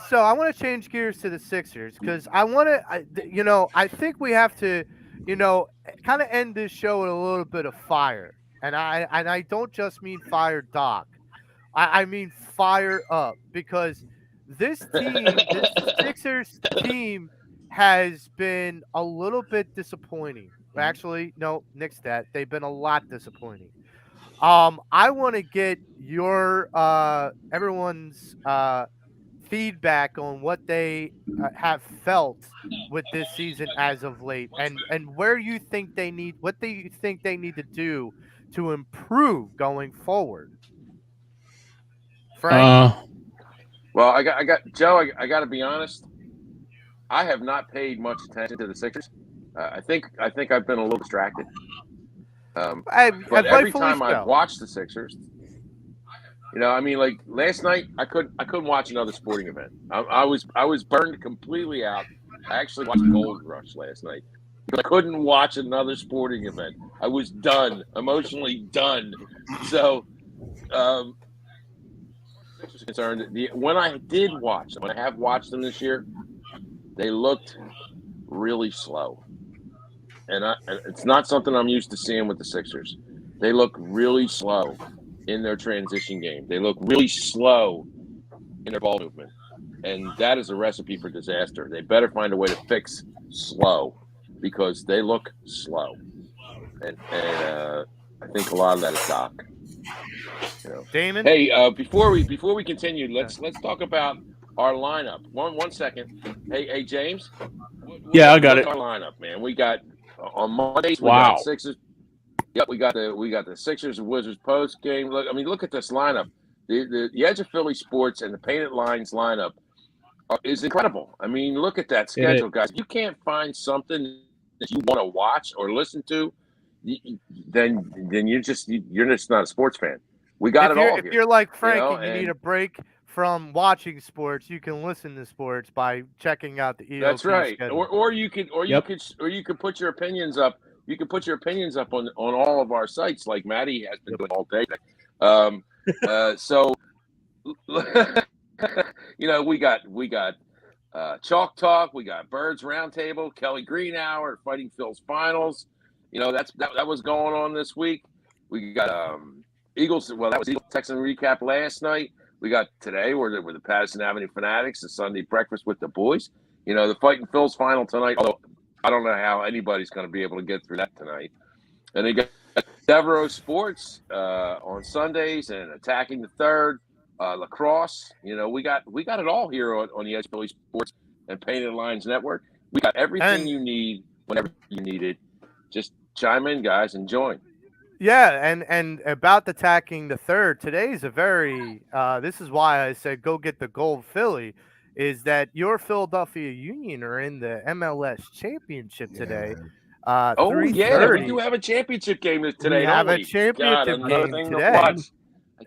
So I want to change gears to the Sixers because I want to, I think we have to, kind of end this show with a little bit of fire. And I don't just mean fire Doc. I mean fire up, because this Sixers team has been a little bit disappointing. Actually, no, nix that. They've been a lot disappointing. I want to get your everyone's feedback on what they have felt with this season as of late, and where you think they need what do you think they need to do to improve going forward. Frank,
Well, I got Joe. I got to be honest. I have not paid much attention to the Sixers. I think I've been a little distracted. But every time I've watched the Sixers, I mean, like last night, I couldn't watch another sporting event. I was burned completely out. I actually watched Gold Rush last night. I couldn't watch another sporting event. I was done, emotionally done. So, Sixers concerned, when I have watched them this year, they looked really slow, and it's not something I'm used to seeing with the Sixers. They look really slow in their transition game. They look really slow in their ball movement, and that is a recipe for disaster. They better find a way to fix slow because they look slow, and I think a lot of that is Doc.
Damon.
Hey, before we continue, let's talk about our lineup. One second. Hey, James.
Yeah, I got it.
Our lineup, man. We got on Mondays. We got Sixers. Yep, we got the Sixers and Wizards post game. Look at this lineup. The Edge of Philly Sports and the Painted Lines lineup is incredible. I mean, look at that schedule, guys. If you can't find something that you want to watch or listen to, then you're just not a sports fan. We got it all.
If you're like Frank and you need a break from watching sports, you can listen to sports by checking out the EOP.
That's right.
Schedule.
Or you could put your opinions up. You can put your opinions up on all of our sites, like Maddie has been doing all day. So we got Chalk Talk, we got Birds Roundtable, Kelly Green Hour, Fighting Phil's Finals. That was going on this week. We got Eagles. Well, that was Eagles Texan recap last night. We got today where the Pattison Ave Phanatics, the Sunday breakfast with the boys. The Fighting Phil's Final tonight. Although I don't know how anybody's going to be able to get through that tonight. And they got Devereaux Sports on Sundays and Attacking the Third, lacrosse. We got it all here on the Edge Philly Sports and Painted Lines Network. We got everything you need whenever you need it. Just chime in, guys, and join.
Yeah, and about Attacking the Third, today's a very this is why I said go get the gold Philly, is that your Philadelphia Union are in the MLS championship today.
Oh yeah, we do have a championship game today.
We have a championship game today.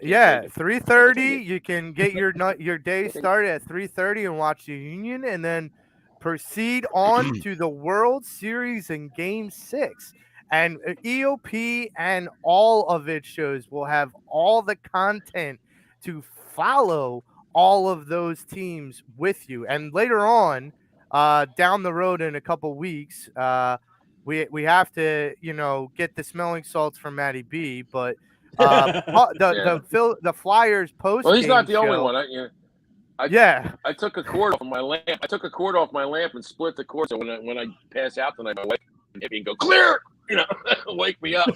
Yeah, 3:30. You can get your day started at 3:30 and watch the Union, and then proceed on to the World Series in Game 6. And EOP and all of its shows will have all the content to follow all of those teams with you. And later on, down the road in a couple weeks, we have to get the smelling salts from Matty B. But the Flyers post.
Well, he's not the only one. I took a cord off my lamp. I took a cord off my lamp and split the cord. So when I pass out tonight, my wife can hit me and go clear. Wake me up.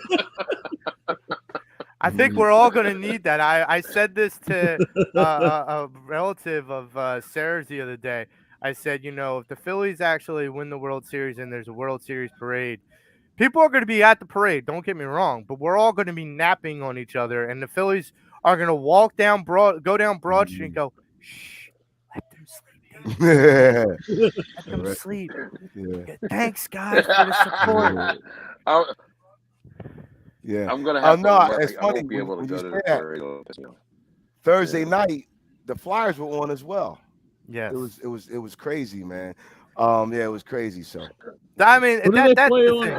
I think we're all going to need that. I said this to a relative of Sarah's the other day. I said, if the Phillies actually win the World Series and there's a World Series parade, people are going to be at the parade. Don't get me wrong, but we're all going to be napping on each other, and the Phillies are going to go down Broad Street and go, shh, let them sleep. Let them sleep. Yeah. Thanks, guys, for the support.
I'm gonna have to.
It's funny. I won't be able to go to the parade. Thursday night, the Flyers were on as well.
Yeah,
it was crazy, man. It was crazy. So
I mean, that's the thing.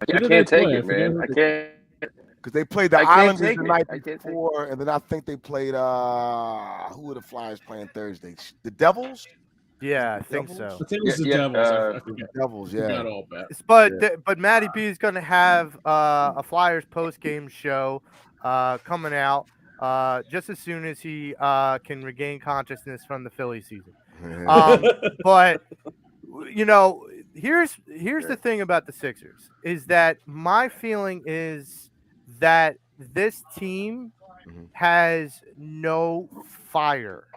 I can't take it, man. I can't.
Because they played the Islanders the night before, and then I think they played who were the Flyers playing Thursday? The Devils?
Yeah, I think so.
I think it was the Devils.
The Devils, yeah.
But Matty B is going to have a Flyers post-game show coming out just as soon as he can regain consciousness from the Philly season. But you know, here's the thing about the Sixers is that my feeling is that this team
Mhm.
has no fire.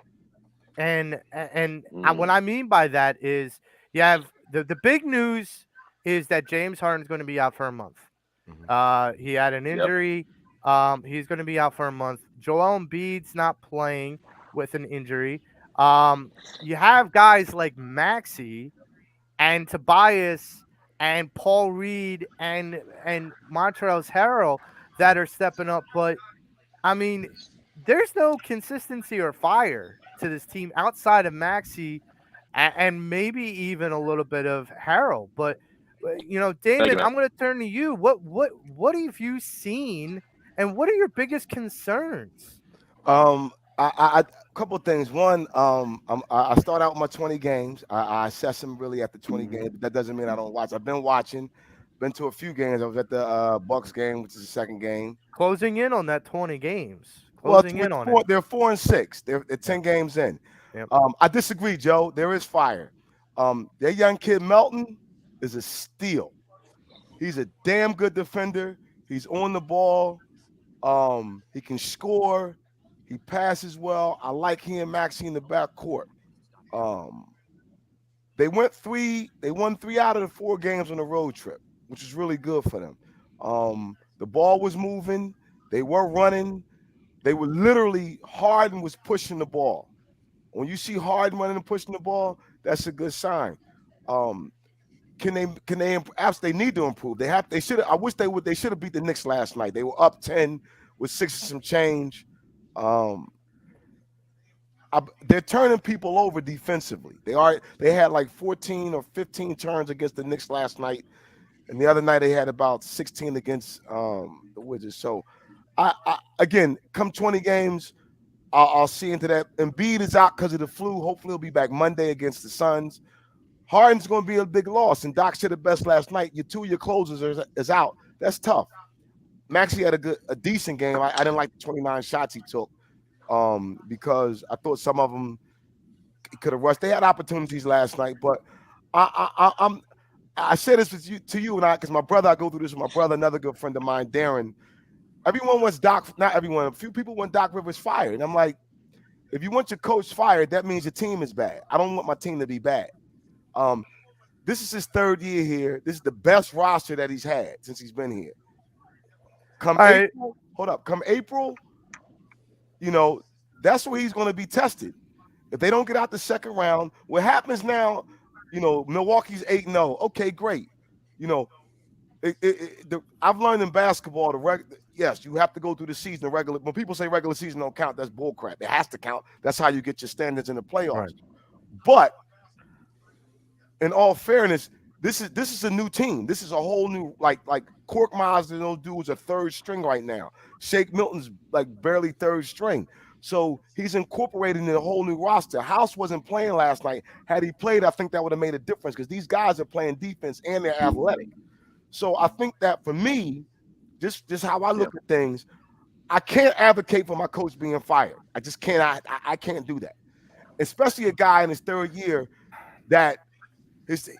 And what
Mm.
I mean by that is you have the big news is that James Harden's going to be out for a month.
Mhm.
He had an
Yep.
injury. He's going to be out for a month. Joel Embiid's not playing with an injury. You have guys like Maxi and Tobias and Paul Reed and Montrezl Harrell that are stepping up, but I mean, there's no consistency or fire to this team outside of Maxi and maybe even a little bit of Harrell. But
Thank you,
Damon,
man.
I'm going to turn to you. What have you seen, and what are your biggest concerns?
Um, a couple things. One, I start out with my 20 games. I assess them really at the 20 games, but that doesn't mean I don't watch. I've been watching, been to a few games. I was at the Bucks game, which is the second game.
Closing in on that 20 games.
Well,
Closing in on it.
they're 4-6. They're
Yeah.
10 games in.
Yep.
I disagree, Joe. There is fire. Their young kid Melton is a steal. He's a damn good defender. He's on the ball. He can score. He passes well. I like he and Maxie in the back court. Um, they won 3 out of the 4 games on the road trip, which is really good for them. The ball was moving. They were running. They were literally Harden was pushing the ball. When you see Harden running and pushing the ball, that's a good sign. Um, perhaps they need to improve. They should I wish they should have beat the Knicks last night. They were up 10 with 6 and some change. Um, they're turning people over defensively. They had like 14 or 15 turns against the Knicks last night, and the other night they had about 16 against the Wizards. So I again, come 20 games, I'll see into that. Embiid is out because of the flu. Hopefully he'll be back Monday against the Suns. Harden's going to be a big loss, and Doc said it best last night. Two of your closers is out. That's tough. Maxey had a decent game. I didn't like the 29 shots he took because I thought some of them could have rushed. They had opportunities last night, but I say this to you and I because my brother. I go through this with my brother, another good friend of mine, Darren. Everyone wants Doc. Not everyone. A few people want Doc Rivers fired. And I'm like, if you want your coach fired, that means your team is bad. I don't want my team to be bad. This is his 3rd year here. This is the best roster that he's had since he's been here. Come April, hold up. Come April, that's where he's going to be tested. If they don't get out the second round, what happens now? Milwaukee's 8-0. Okay, great. I've learned in basketball yes, you have to go through the season. The regular when people say regular season don't count, that's bullcrap. It has to count. That's how you get your standards in the playoffs.
Right.
But in all fairness, this is a new team. This is a whole new like Korkmaz and those dudes are 3rd string right now. Shake Milton's like barely 3rd string. So he's incorporating a whole new roster. House wasn't playing last night. Had he played, I think that would have made a difference because these guys are playing defense and they're athletic. So I think that for me, just how I look at things, I can't advocate for my coach being fired. I just can't. I can't do that, especially a guy in his 3rd year that his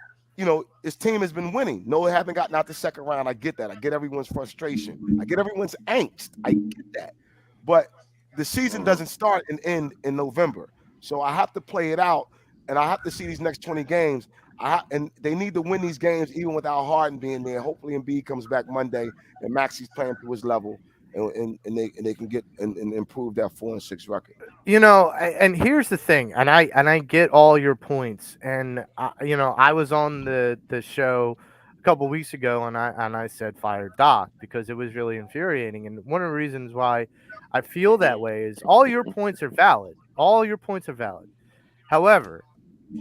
team has been winning. No, they haven't gotten out the second round. I get that. I get everyone's frustration. I get everyone's angst. I get that. But the season doesn't start and end in November. So I have to play it out, and I have to see these next 20 games. And they need to win these games even without Harden being there. Hopefully Embiid comes back Monday and Maxi's playing to his level, and they can get and improve that 4-6 record.
And here's the thing, and I get all your points, and I was on the show a couple weeks ago, and I said fire Doc because it was really infuriating, and one of the reasons why I feel that way is all your points are valid. All your points are valid. However,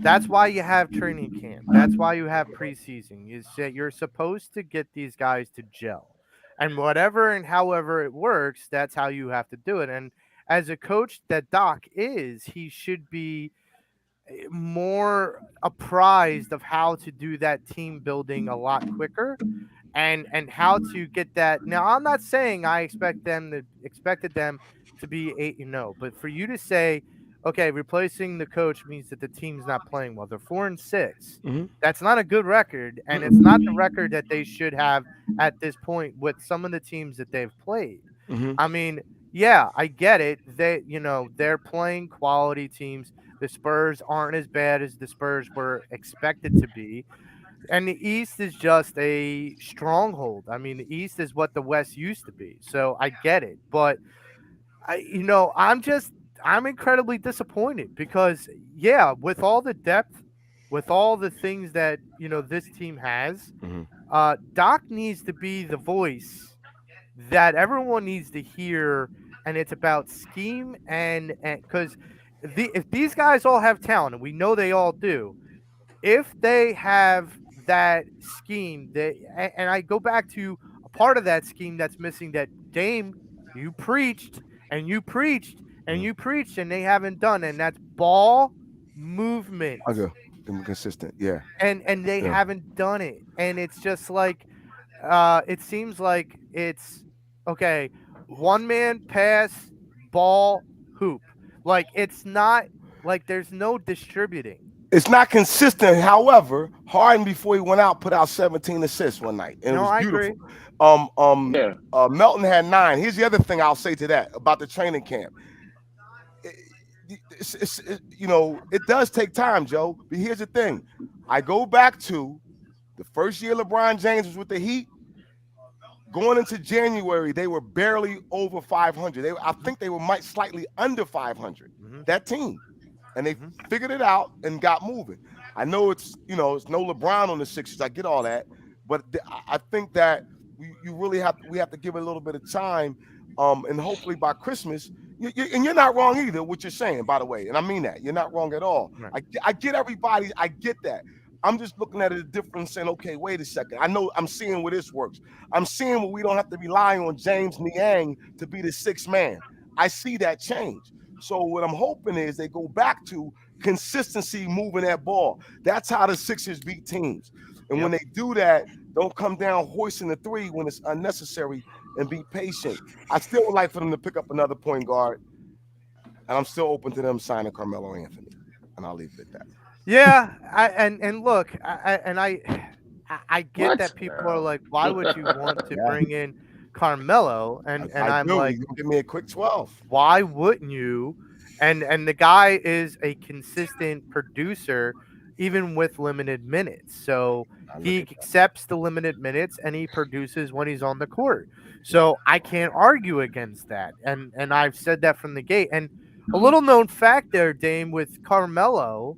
that's why you have training camp. That's why you have preseason. You're supposed to get these guys to gel. And whatever and however it works, that's how you have to do it. And as a coach that Doc is, he should be more apprised of how to do that team building a lot quicker and how to get that. Now, I'm not saying I expected them to be 8-0, but for you to say, okay, replacing the coach means that the team's not playing well. They're 4-6.
Mhm.
That's not a good record, and it's not the record that they should have at this point with some of the teams that they've played.
Mhm.
I mean, yeah, I get it. They're playing quality teams. The Spurs aren't as bad as the Spurs were expected to be. And the East is just a stronghold. I mean, the East is what the West used to be. So I get it. But I'm incredibly disappointed because yeah, with all the depth, with all the things that, this team has,
Mhm.
Doc needs to be the voice that everyone needs to hear, and it's about scheme and because if these guys all have talent, and we know they all do, if they have that scheme, and I go back to a part of that scheme that's missing, that Dame, you preached and you preached and you preached, and they haven't done, and that's ball movement.
Okay. Consistent. Yeah.
And they
Yeah.
haven't done it, and it's just like it seems like it's okay, one man pass, ball, hoop. Like it's not like there's no distributing.
It's not consistent. However, Harden before he went out put out 17 assists one night, and it was
I
beautiful.
agree.
Yeah.
Melton had 9. Here's the other thing I'll say to that about the training camp. It does take time, Joe. But here's the thing: I go back to the first year LeBron James was with the Heat. Going into January, they were barely over 500. I think they were slightly under 500. That team. And they figured it out and got moving. I know it's no LeBron on the Sixers. I get all that, but I think that we have to give it a little bit of time, and hopefully by Christmas. And you're not wrong either. What you're saying, by the way, and I mean that you're not wrong at all.
Right.
I get everybody. I get that. I'm just looking at it different, saying, okay, wait a second. I know I'm seeing where this works. I'm seeing where we don't have to rely on James Niang to be the sixth man. I see that change. So what I'm hoping is they go back to consistency moving that ball. That's how the Sixers beat teams. And when they do that, don't come down hoisting the three when it's unnecessary, and be patient. I still would like for them to pick up another point guard, and I'm still open to them signing Carmelo Anthony. And I'll leave it at that.
Yeah, and look, I get
What?
that people are like, why would you want to bring in Carmelo? And I'm like,
give me a quick 12.
Why wouldn't you? And the guy is a consistent producer, even with limited minutes. So he accepts the limited minutes and he produces when he's on the court. So I can't argue against that. And I've said that from the gate. And a little known fact there, Dame, with Carmelo,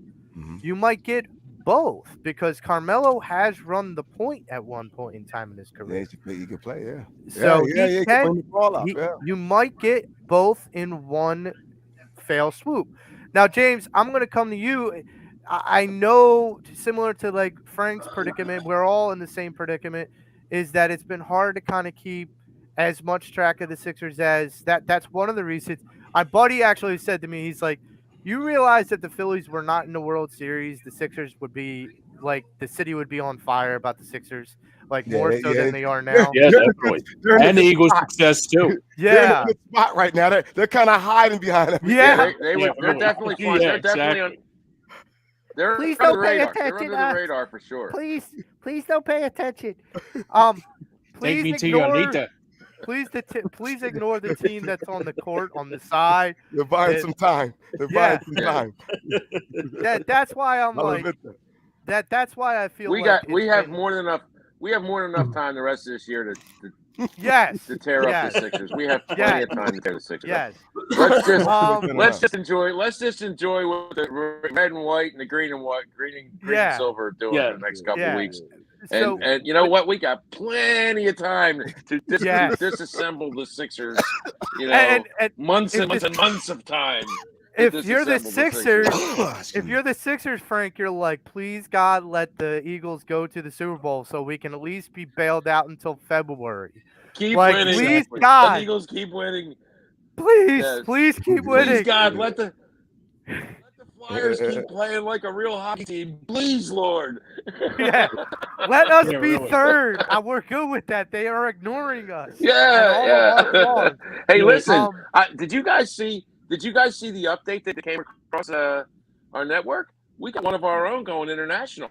you might get both, because Carmelo has run the point at one point in time in his career.
Yeah, he can play, yeah.
So
he can bring the ball up,
you might get both in one fail swoop. Now, James, I'm going to come to you. I know, similar to like Frank's predicament, we're all in the same predicament, is that it's been hard to kind of keep as much track of the Sixers as that. That's one of the reasons. My buddy actually said to me, he's like, you realize that the Phillies were not in the World Series, the Sixers would be like, the city would be on fire about the Sixers, like more so than they are now.
Yeah, definitely. And the Eagles' success too.
Yeah,
they're in a good spot right now. They're kind of hiding behind them.
Yeah,
they're definitely fun.
Yeah,
They're definitely on. They're
Please
under
don't
the
pay
radar.
attention,
They're under the radar for sure.
Please don't pay attention.
Take
Please
me to
ignore,
Anita.
please ignore the team that's on the court on the side.
They're buying some time. They're buying some time.
That's why I'm
I love
like
it.
That's why I feel
We have more than enough. We have more than enough time the rest of this year to
yes
tear up the Sixers. We have plenty of time to tear the Sixers.
Yes.
Let's just enjoy what the red and white and the green and white, green and silver are doing for the next couple of weeks. And you know what? We got plenty of time to disassemble the Sixers. You know,
and
months and months and months of time.
If you're the Sixers, Frank, you're like, please God, let the Eagles go to the Super Bowl so we can at least be bailed out until February.
Keep winning.
Please God,
the Eagles keep winning.
Please keep winning.
Please God, let the Flyers keep playing like a real hockey team. Please, Lord.
Yeah. Let us
Yeah,
be
really.
third. We're good with that. They are ignoring us. And
Yeah,
all
yeah.
of our flaws.
Hey, listen.
Um,
Did you guys see the update that came across our network? We got one of our own going international.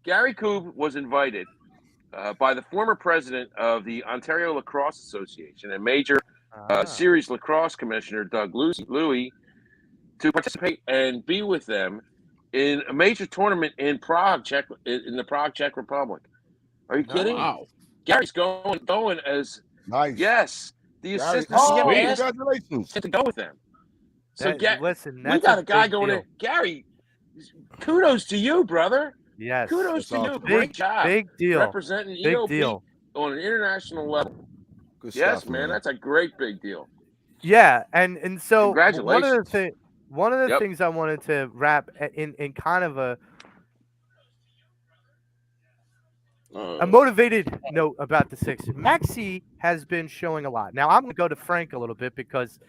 Gary Koob was invited by the former president of the Ontario Lacrosse Association and major series lacrosse commissioner Doug Louis to participate and be with them in a major tournament in Prague, in the Prague, Czech Republic. Are you kidding?
Wow.
Gary's going as
Nice.
yes, the
Gary,
assistant.
oh,
Sweet.
Asked
congratulations.
to go with them. So
listen,
we
that's
got
a
a guy
big
going
deal.
in. Gary, kudos to you, brother.
Yes.
Kudos
That's
to you.
awesome.
Great job.
Big deal.
Representing
Big
EOP
deal.
on an international level.
Good
Yes,
stuff,
man. That's a great big deal.
Yeah, and so
Congratulations.
one of the
Yep.
things I wanted to wrap in kind of a motivated note about the Sixers. Maxey has been showing a lot. Now I'm going to go to Frank a little bit because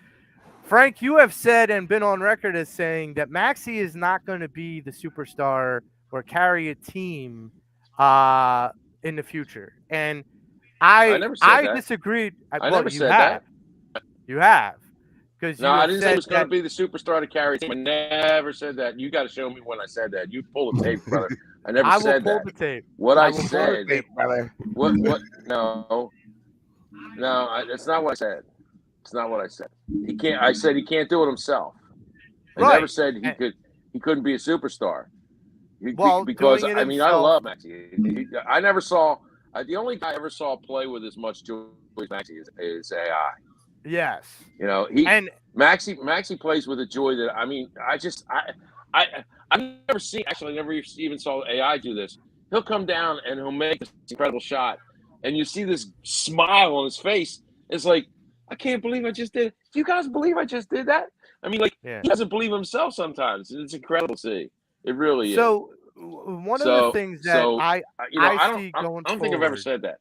Frank, you have said and been on record as saying that Maxey is not going to be the superstar or carry a team in the future. And
I never said that.
disagreed.
I never said
have.
that.
You have. Because
No, I didn't say it was going to be the superstar to carry a team. I never said that. You got to show me when I said that. You pull the tape, brother. I never said that.
I will pull the tape.
What
I
I
will pull
said,
the tape,
brother.
what? No, it's not what I said. It's not what I said. He can't. I said he can't do it himself. I
Right.
never said he could. He couldn't be a superstar. Because
doing it
I
himself,
love Maxey. I never saw. The only guy I ever saw play with as much joy as Maxey is AI.
Yes.
You know, Maxey plays with a joy that I've never seen. Actually, I never even saw AI do this. He'll come down and he'll make this incredible shot, and you see this smile on his face. It's like, I can't believe I just did it. Do you guys believe I just did that? I mean, he doesn't believe himself sometimes. It's incredible to see. It really is.
So one of the things that I see going
I don't think I've ever said that.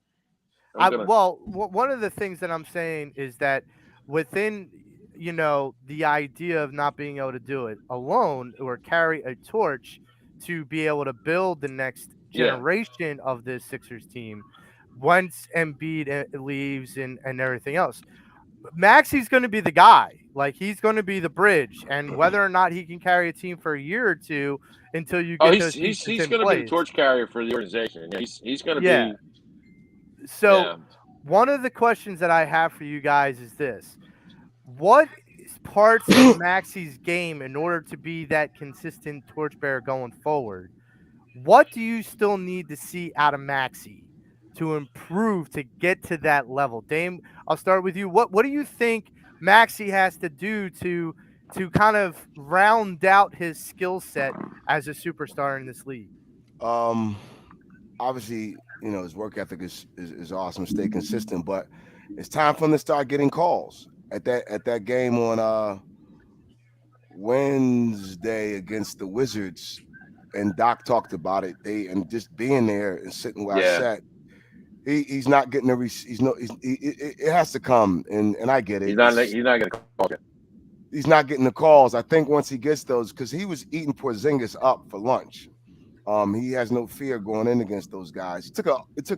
one of the things that I'm saying is that within the idea of not being able to do it alone or carry a torch to be able to build the next generation of this Sixers team once Embiid leaves and everything else. Maxey's going to be the guy. Like, he's going to be the bridge, and whether or not he can carry a team for a year or two until you get those pieces in place.
He's going to be the torch carrier for the organization. Yeah, he's going to be.
So one of the questions that I have for you guys is this: what parts of Maxey's game, in order to be that consistent torchbearer going forward, what do you still need to see out of Maxey to improve to get to that level? Dame, I'll start with you. What do you think Maxey has to do to kind of round out his skill set as a superstar in this league?
Obviously, his work ethic is awesome. Stay consistent, but it's time for him to start getting calls. At that game on Wednesday against the Wizards, and Doc talked about it. And just being there and sitting where I sat. He's not getting it has to come, and I get it.
He's not getting a call yet.
He's not getting the calls. I think once he gets those, because he was eating Porzingis up for lunch. He has no fear going in against those guys. It took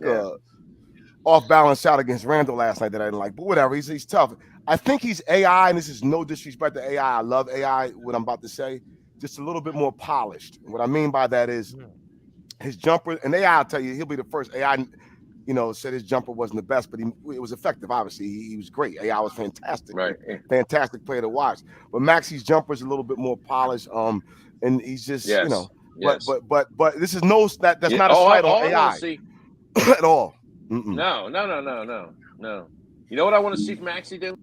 a off balance shot against Randall last night that I didn't like, but whatever. He's tough. I think he's AI, and this is no disrespect to AI. I love AI. What I'm about to say, just a little bit more polished. And what I mean by that is his jumper, and AI, I'll tell you, he'll be the first. AI, said his jumper wasn't the best, but it was effective. Obviously, he was great. AI was fantastic.
Right.
Fantastic player to watch. But Maxey's jumper is a little bit more polished. And he's just, But this is that's not a slight on AI at all.
No. You know what I want to see Maxey do?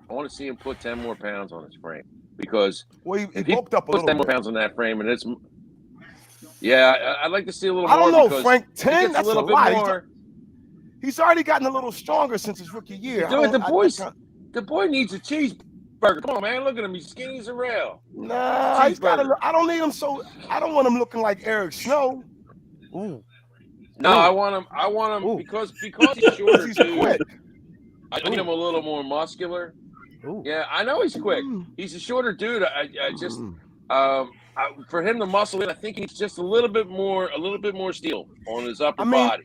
I want to see him put 10 more pounds on his frame, because
he bulked up a little
10 more pounds on that frame, and it's I'd like to see a little more.
I don't know, Frank. 10. That's a little
bit more.
He's already gotten a little stronger since his rookie year.
Dude, the boy needs a cheeseburger. Come on, man. Look at him. He's skinny as a rail.
Nah, I don't need him I don't want him looking like Eric Snow.
Ooh.
No, I want him because he's shorter.
He's quick.
I need him a little more muscular.
Ooh.
Yeah, I know he's quick. He's a shorter dude. For him to muscle in, I think he's just a little bit more steel on his upper
I mean,
body.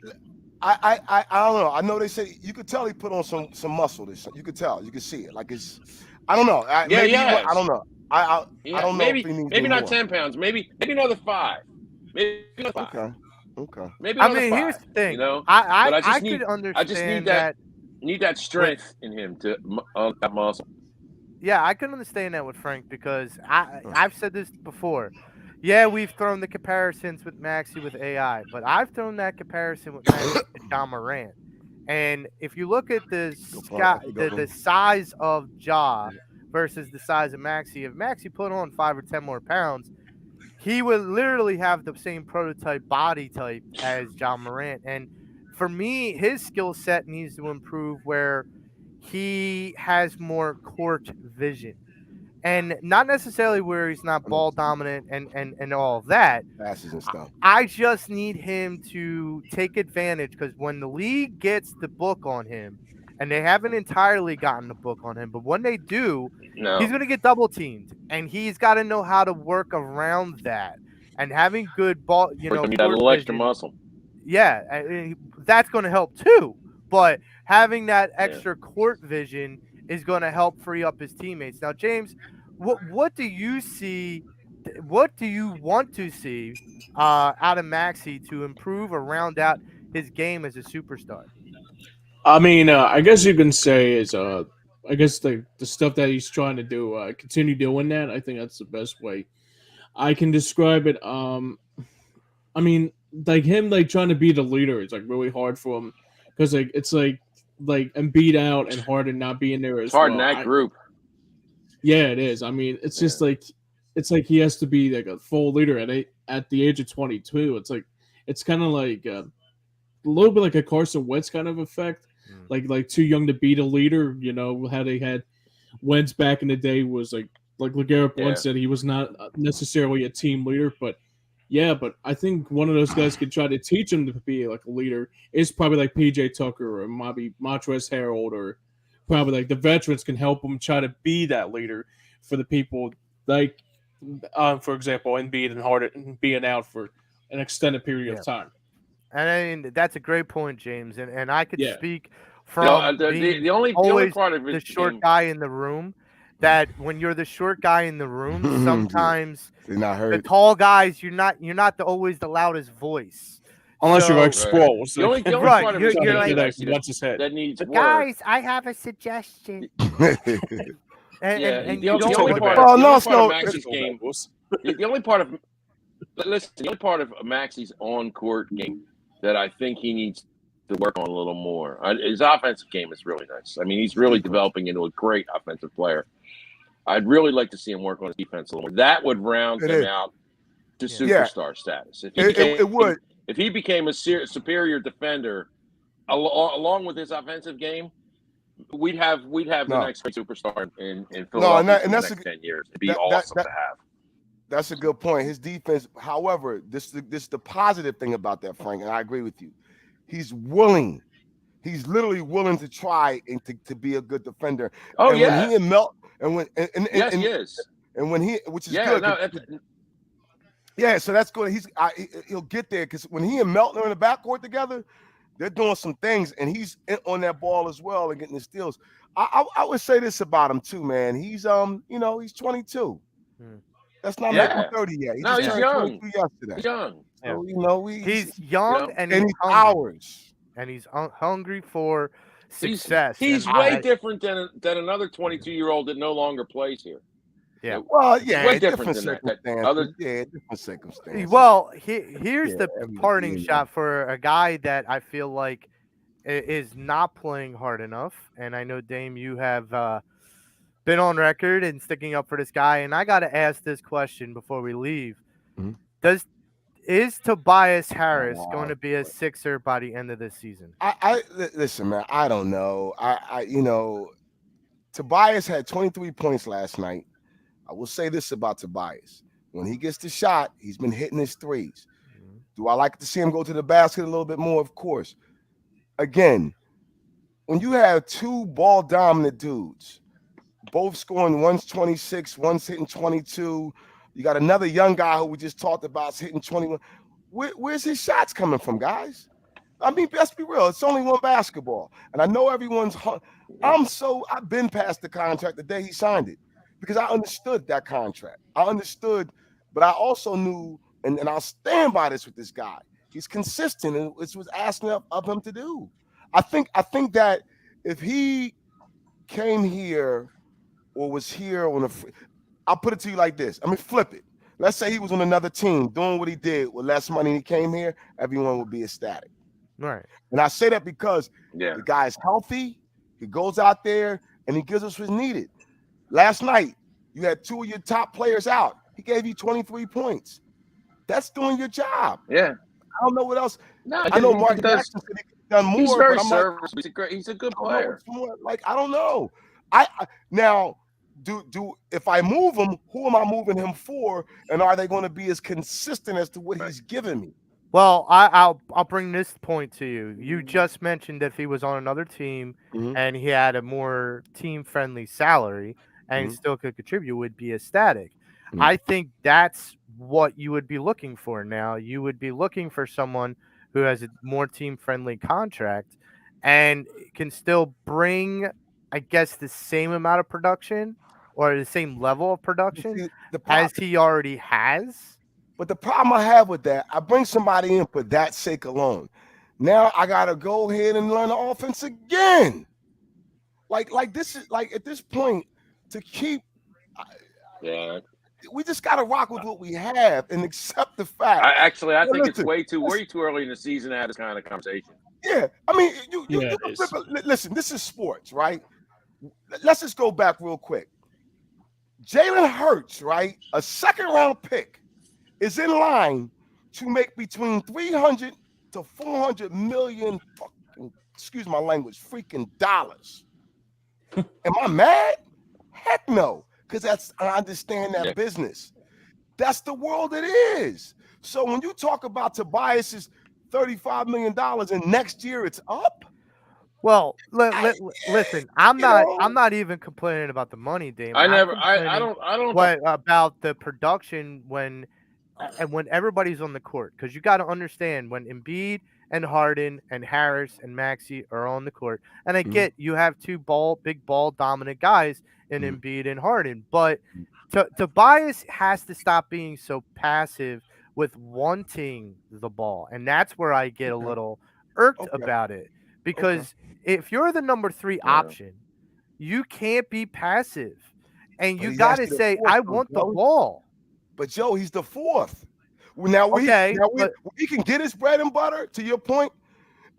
I don't know. I know they say you could tell he put on some muscle. You could tell. You could see it. Like it's. I don't know.
Yeah, he
I
has.
don't know. I don't know if he needs
maybe not
more.
10 pounds. Maybe another 5. Maybe another 5.
Okay.
Maybe
I
another
mean,
5.
here's the thing.
You know,
I
but
could understand
I just need that strength in him to that muscle.
Yeah, I can understand that with Frank because I've said this before. Yeah, we've thrown the comparisons with Maxey with AI, but I've thrown that comparison with Maxey to John Morant. And if you look at the size of Ja versus the size of Maxey, if Maxey put on 5 or 10 more pounds, he would literally have the same prototype body type as John Morant. And for me, his skill set needs to improve where he has more court vision. And not necessarily where he's not ball dominant and all of that.
Passes and stuff.
I just need him to take advantage because when the league gets the book on him, and they haven't entirely gotten the book on him, but when they do, he's going to get double teamed, and he's got to know how to work around that. And having good ball,
That little extra muscle.
Yeah, that's going to help too. But having that extra court vision is going to help free up his teammates. Now, James, what do you see? What do you want to see out of Maxey to improve or round out his game as a superstar?
I mean, I guess you can say is I guess the stuff that he's trying to do, continue doing that. I think that's the best way I can describe it. I mean, like him, like trying to be the leader is like really hard for him because like it's like Embiid out and Harden not being there as
it's hard
well.
in that group.
Yeah, it is. I mean, it's just like it's like he has to be like a full leader at the age of 22. It's kind of like a little bit like a Carson Wentz kind of effect, like too young to be the leader. You know how they had Wentz back in the day was like LeGarrette Blount said he was not necessarily a team leader, but I think one of those guys could try to teach him to be like a leader is probably like PJ Tucker or maybe Montrezl Harrell or probably like the veterans can help him try to be that leader for the people like, for example, Embiid and Harden being out for an extended period of time.
And I mean, that's a great point, James. And I could speak from
the only part of
the short guy in the room. That when you're the short guy in the room, sometimes the tall guys, you're not always the loudest voice.
Unless you're like Sproul.
The only part of
you're like,
that needs work.
Guys, I have a suggestion. And
the only part of Maxey's game. The only part of Maxey's on-court game that I think he needs to work on a little more. His offensive game is really nice. I mean, he's really developing into a great offensive player. I'd really like to see him work on his defense a little more. That would round him out to superstar status. If he became a superior defender along with his offensive game, we'd have the next great superstar in Philadelphia in the next 10 years. It'd be awesome to have.
That's a good point. His defense, however, this is the positive thing about that, Frank, and I agree with you. He's willing. He's literally willing to try and to be a good defender.
Oh,
and when he and Melt
yes, he is.
And when which is good. So that's good. He'll get there because when he and Melton are in the backcourt together, they're doing some things, and he's on that ball as well and getting the steals. I would say this about him too, man. He's he's 22. That's not making him 30 yet. He just turned
young.
22 yesterday.
He's young.
So,
he's young and
he's ours.
And he's hungry for success.
He's way different than another 22-year-old that no longer plays here.
Yeah. Well,
way different than that.
Different circumstances.
Well, here's the parting shot for a guy that I feel like is not playing hard enough. And I know, Dame, you have been on record and sticking up for this guy. And I got to ask this question before we leave. Mm-hmm. Is Tobias Harris going to be a Sixer by the end of this season?
I listen, man. I don't know. Tobias had 23 points last night. I will say this about Tobias: when he gets the shot, he's been hitting his threes. Mm-hmm. Do I like to see him go to the basket a little bit more? Of course. Again, when you have two ball dominant dudes, both scoring, one's 26, one's hitting 22. You got another young guy who we just talked about hitting 21. Where's his shots coming from, guys? I mean, let's be real. It's only one basketball, and I know everyone's. I've been past the contract the day he signed it because I understood that contract. I understood, but I also knew, and I'll stand by this with this guy. He's consistent, and this was asking of him to do. I think that if he came here or was here on I'll put it to you like this. I mean, flip it. Let's say he was on another team doing what he did with less money and he came here, everyone would be ecstatic.
Right.
And I say that because the guy is healthy, he goes out there, and he gives us what's needed. Last night, you had 2 of your top players out. He gave you 23 points. That's doing your job.
Yeah.
I don't know what else.
No,
I know Mark Jackson said he could have done more.
He's very
but I'm
serviceable. He's a good player.
Like, I don't know. Now, if I move him, who am I moving him for? And are they going to be as consistent as to what he's giving me?
Well, I'll bring this point to you. You just mentioned if he was on another team and he had a more team-friendly salary and still could contribute, would be ecstatic. I think that's what you would be looking for now. You would be looking for someone who has a more team-friendly contract and can still bring, I guess, the same amount of production or the same level of production as he already has.
But the problem I have with that, I bring somebody in for that sake alone. Now I gotta go ahead and learn the offense again. Like this is like at this point to keep. We just gotta rock with what we have and accept the fact.
I think it's way too early in the season to have this kind of conversation.
Yeah, I mean, listen. This is sports, right? Let's just go back real quick. Jalen Hurts, right, a second-round pick, is in line to make between 300 to 400 million fucking, excuse my language, freaking dollars. Am I mad? Heck no, because I understand that business. That's the world it is. So when you talk about Tobias's $35 million and next year it's up.
Well, listen. I'm not even complaining about the money, Damon.
I don't.
What about the production when everybody's on the court? Because you got to understand when Embiid and Harden and Harris and Maxey are on the court, and I get you have two big ball dominant guys in Embiid and Harden, but Tobias has to stop being so passive with wanting the ball, and that's where I get a little irked about it. Because if you're the number 3 option, you can't be passive. And you got to say, I want the ball.
But, Joe, he's the 4th. Now, he can get his bread and butter, to your point.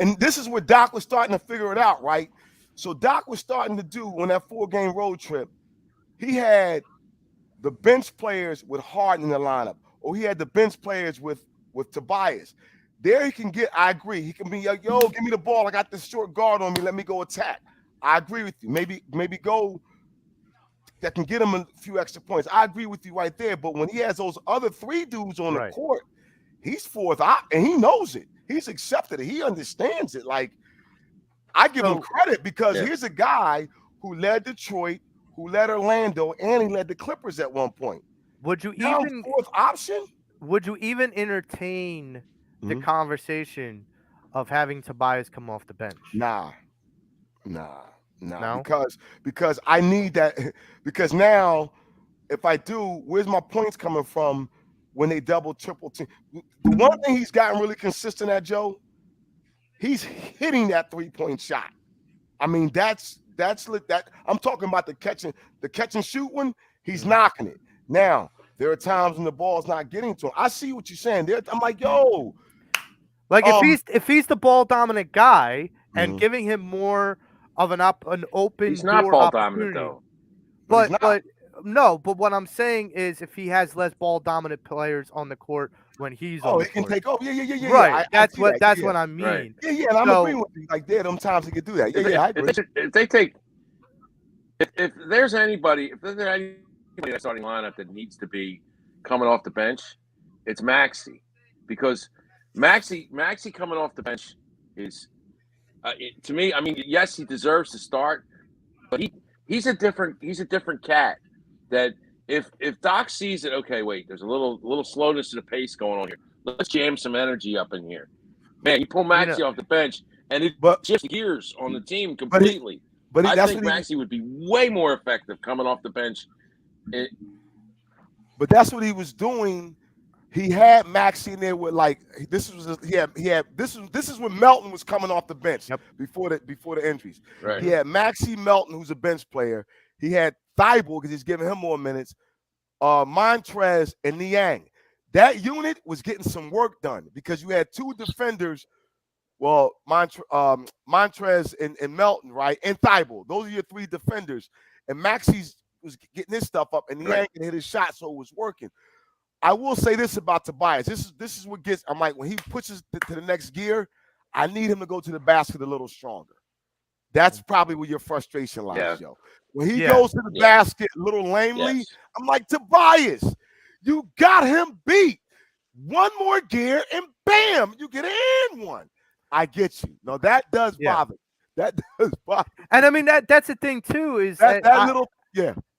And this is where Doc was starting to figure it out, right? So Doc was starting to do on that 4-game road trip. He had the bench players with Harden in the lineup, or he had the bench players with Tobias. There he can get, I agree. He can be like, yo, give me the ball. I got this short guard on me. Let me go attack. I agree with you. Maybe go that can get him a few extra points. I agree with you right there. But when he has those other 3 dudes on the court, he's 4th and he knows it. He's accepted it. He understands it. Like, I give him credit because here's a guy who led Detroit, who led Orlando, and he led the Clippers at one point.
Would you
now, 4th option?
Would you even entertain the conversation of having Tobias come off the bench?
Nah. Because I need that. Because now, if I do, where's my points coming from when they double, triple team? The one thing he's gotten really consistent at, Joe, he's hitting that 3-point shot. I mean, that's that. I'm talking about the catch and shoot one. He's knocking it. Now, there are times when the ball's not getting to him. I see what you're saying there. I'm like, yo.
Like if he's the ball dominant guy and giving him more of an open
he's not ball dominant though.
But what I'm saying is if he has less ball dominant players on the court when he's on the
he can take over. Yeah.
Right. That's what I mean.
Right. Yeah, and I'm agreeing with you. Like there, them times he could do that. Yeah, I agree.
If there's anybody in that starting lineup that needs to be coming off the bench, it's Maxey. Because Maxey coming off the bench is to me. I mean, yes, he deserves to start, but he's a different cat. That if Doc sees it, okay, wait, there's a little slowness to the pace going on here. Let's jam some energy up in here. Man, you pull
You know,
Maxey off the bench, and it
But
shifts gears on the team
but he
completely.
but he,
I
that's
think
what he was.
Maxey would be way more effective coming off the bench.
But that's what he was doing. He had Maxey in there with like this was he had this is when Melton was coming off the bench
Yep.
before the injuries.
Right.
He had Maxey Melton, who's a bench player. He had Thibault because he's giving him more minutes. Montrez and Niang. That unit was getting some work done because you had two defenders. Well, Montrez and Melton, right, and Thibault. Those are your three defenders. And Maxey's was getting his stuff up, and Niang can hit his shot, so it was working. I will say this about Tobias. This is what gets. I'm like when he pushes to the next gear, I need him to go to the basket a little stronger. That's probably where your frustration lies, Joe. When he goes to the basket a little lamely, I'm like, Tobias, you got him beat. One more gear and bam, you get in one. I get you. No, that does bother. That does bother.
And I mean that's the thing too is
that little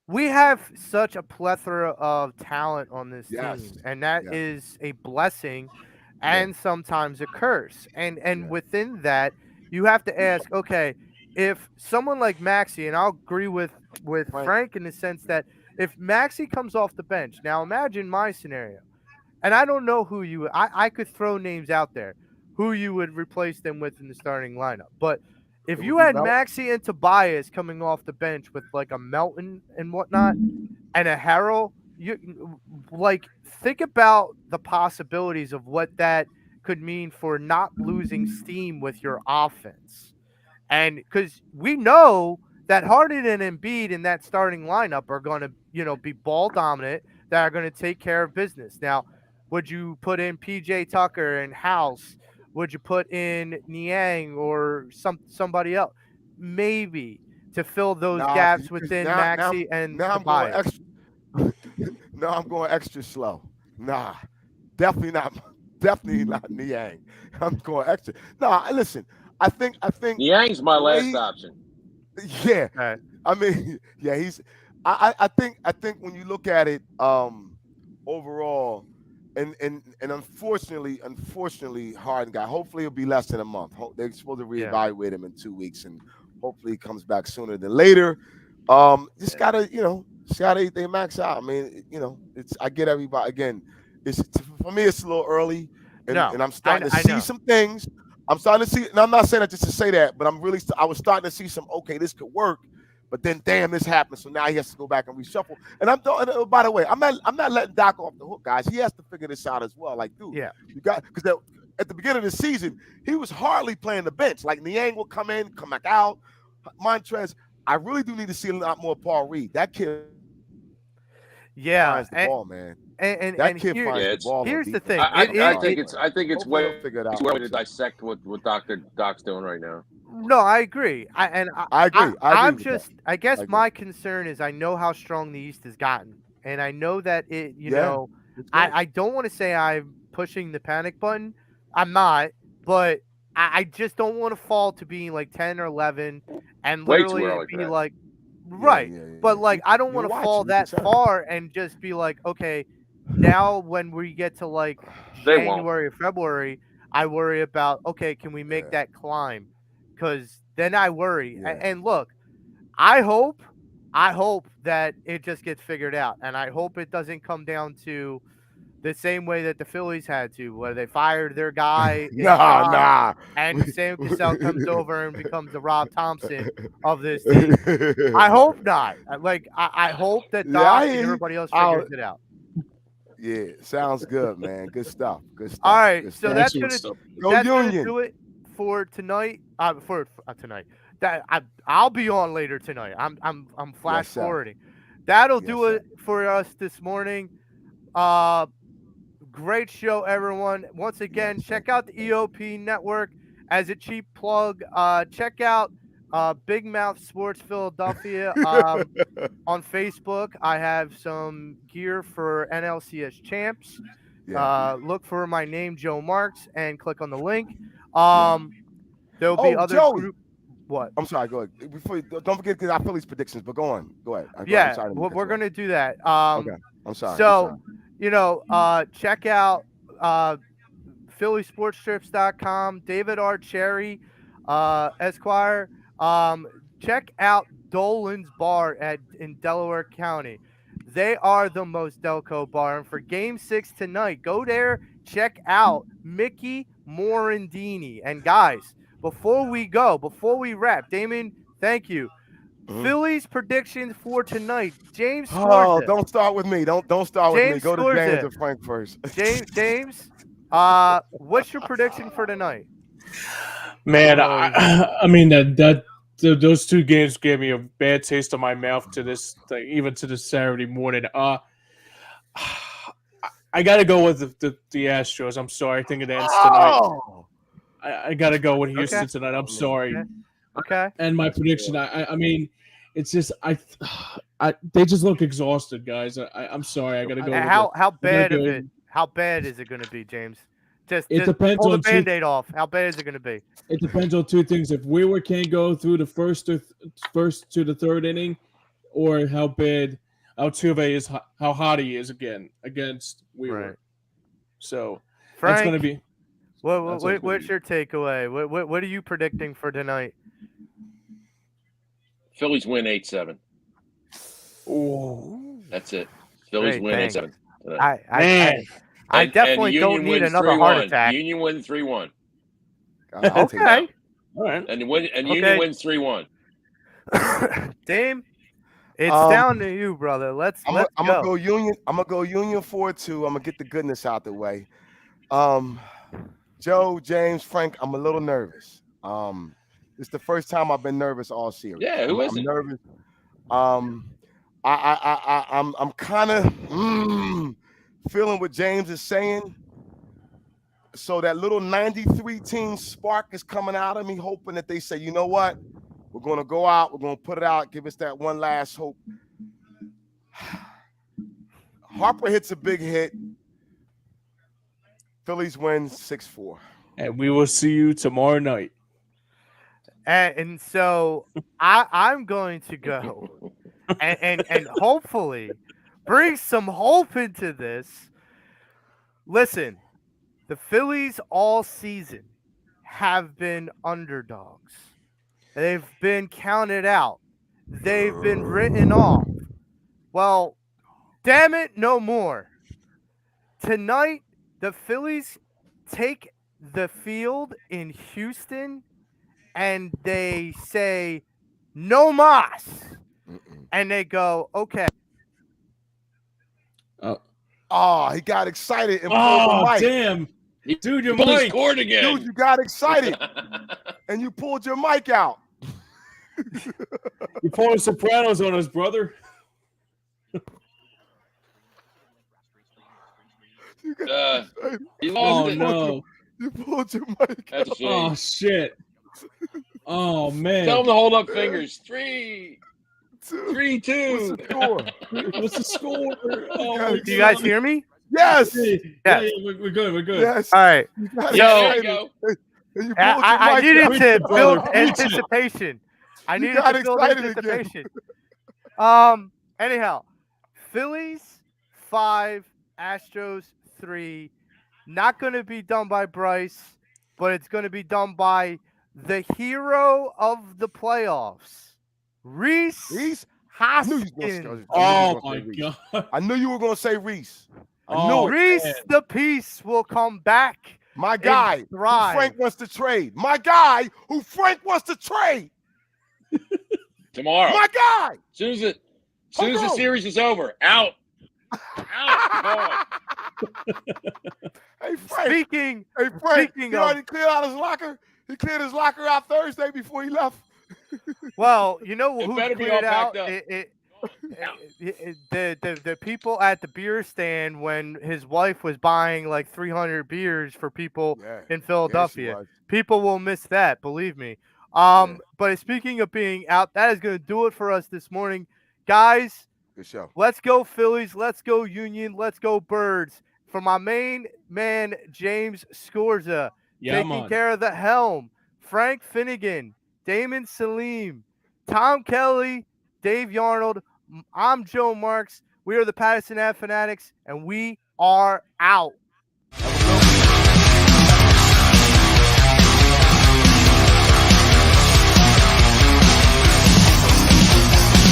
we have such a plethora of talent on this team, and that is a blessing and sometimes a curse. And within that, you have to ask, okay, if someone like Maxey, and I'll agree with Frank in the sense that if Maxey comes off the bench, now imagine my scenario, and I don't know who you I could throw names out there who you would replace them with in the starting lineup, but if you had Maxey and Tobias coming off the bench with like a Melton and whatnot and a Harrell, you like think about the possibilities of what that could mean for not losing steam with your offense. And because we know that Harden and Embiid in that starting lineup are going to, be ball dominant, that are going to take care of business. Now, would you put in PJ Tucker and House? Would you put in Niang or somebody else? Maybe to fill those gaps within Maxey and Tobias.
Now I'm going extra slow. Nah, definitely not Niang. I'm going extra. Nah, listen. I think
Niang's my last option.
Yeah, right. I mean, yeah, he's. I think when you look at it, overall. And unfortunately, Harden guy. Hopefully, it'll be less than a month. They're supposed to reevaluate him in 2 weeks, and hopefully, he comes back sooner than later. Just gotta, see how they max out. I mean, it's. I get everybody again. It's for me. It's a little early, and I'm starting to see some things. I'm starting to see, and I'm not saying that just to say that, but I was starting to see some. Okay, this could work. But then, damn, this happened. So now he has to go back and reshuffle. And by the way, I'm not letting Doc off the hook, guys. He has to figure this out as well. Like, dude, you got because at the beginning of the season, he was hardly playing the bench. Like Niang will come in, come back out. Montrez, I really do need to see a lot more Paul Reed. That kid finds the ball, man.
And
kid finds the ball.
Here's the thing.
I think it's way too early to dissect what Doc's doing right now.
No, I agree. I agree. I guess my concern is I know how strong the East has gotten, and I know that it. I don't want to say I'm pushing the panic button. I'm not, but I just don't want to fall to being like 10 or 11 and literally be like, right. But like I don't want to fall that far and just be like, okay, now when we get to like January or February, I worry about, okay, can we make that climb? Because then I worry. And look, I hope that it just gets figured out. And I hope it doesn't come down to the same way that the Phillies had to, where they fired their guy. And Sam Cassell comes over and becomes the Rob Thompson of this team. I hope not. Like, I hope that Doc and everybody else figures it out.
Yeah, sounds good, man. Good stuff.
All right, so that's gonna do it for tonight. For tonight, that I'll be on later tonight. I'm flash forwarding. That'll do it for us this morning. Great show, everyone. Once again, check out the EOP Network as a cheap plug. Check out Big Mouth Sports Philadelphia on Facebook. I have some gear for NLCS champs. Look for my name, Joe Marks, and click on the link. There'll be other group. What?
I'm sorry. Go ahead. Before don't forget our Phillies predictions, but go on. Go ahead. I'm
Yeah,
sorry to cut
we're
you off.
gonna do that.
Okay. I'm sorry.
So, check out phillysportstrips.com, David R. Cherry, Esquire. Check out Dolan's Bar in Delaware County. They are the most Delco bar. And for game 6 tonight, go there, check out Mickey Morandini. And guys, before we wrap, Damon, thank you. Phillies predictions for tonight. James
Oh,
Scorza.
don't start with me. Don't start with me.
James
Go to
Scorza.
James and Frank first.
James, what's your prediction for tonight?
Man, I mean those two games gave me a bad taste in my mouth to this, even to this Saturday morning. I gotta go with the Astros. I'm sorry, I think it ends tonight.
Oh,
I gotta go with Houston tonight. I'm sorry.
Okay.
And my prediction, I mean, it's just they just look exhausted, guys. I'm sorry, I gotta go.
How bad of it? How bad is it going to be, James? Just
depends
pull
on
the Band-Aid off. How bad is it going to be?
It depends on two things: if Weaver can't go through the first to the third inning, or how bad Altuve is, how hot he is again against Weaver.
Right.
So
Frank,
that's going to be.
What's your takeaway? What are you predicting for tonight?
Phillies win 8-7.
Oh,
that's it. Phillies win 8-7
tonight. I definitely don't need another heart attack.
Union wins 3-1.
Okay.
All right.
And Union wins 3-1.
Dame, it's down to you, brother. Let's go.
I'm gonna go Union. I'm gonna go Union 4-2. I'm gonna get the goodness out the way. Joe, James, Frank, I'm a little nervous. It's the first time I've been nervous all series.
Yeah, who isn't?
I'm nervous. I'm kind of feeling what James is saying. So that little 93 team spark is coming out of me, hoping that they say, you know what? We're going to go out. We're going to put it out. Give us that one last hope. Harper hits a big hit. Phillies win 6-4.
And we will see you tomorrow night.
And so I'm going to go and hopefully bring some hope into this. Listen, the Phillies all season have been underdogs. They've been counted out. They've been written off. Well, damn it, no more. Tonight, the Phillies take the field in Houston and they say, no mas. And they go, okay.
Oh, he got excited and pulled the mic.
Damn. Dude, your mic
scored again.
Dude, you got excited and you pulled your mic out.
You pulled Sopranos on us, brother.
No. You pulled your mic out.
Oh, shit. Oh, man.
Tell him to hold up fingers. 3-2.
What's the score? Oh,
do you guys hear me?
Yes.
Yeah, we're good. We're good.
Yes.
All right.
There you go.
I needed to build anticipation. I needed to build anticipation. Anyhow, Phillies 5, Astros 3. Not going to be done by Bryce, but it's going to be done by the hero of the playoffs, Reese Hoskins.
Oh my God!
I knew you were going to say Reese.
Reese the Peace will come back.
My guy who Frank wants to trade. My guy who Frank wants to trade.
Tomorrow.
My guy.
As soon as the series is over, out.
Hey Frank.
Speaking
he already cleared out his locker. He cleared his locker out Thursday before he left.
Well, you know who
better be
cleared
all
out?
packed
The people at the beer stand when his wife was buying like 300 beers for people in Philadelphia. People will miss that, believe me. But speaking of being out, that is going to do it for us this morning, guys.
Good show.
Let's go Phillies. Let's go Union. Let's go Birds. For my main man, James Scorza, taking care of the helm. Frank Finnegan, Damon Salim, Tom Kelly, Dave Yarnold. I'm Joe Marks. We are the Pattison Ave Fanatics, and we are out.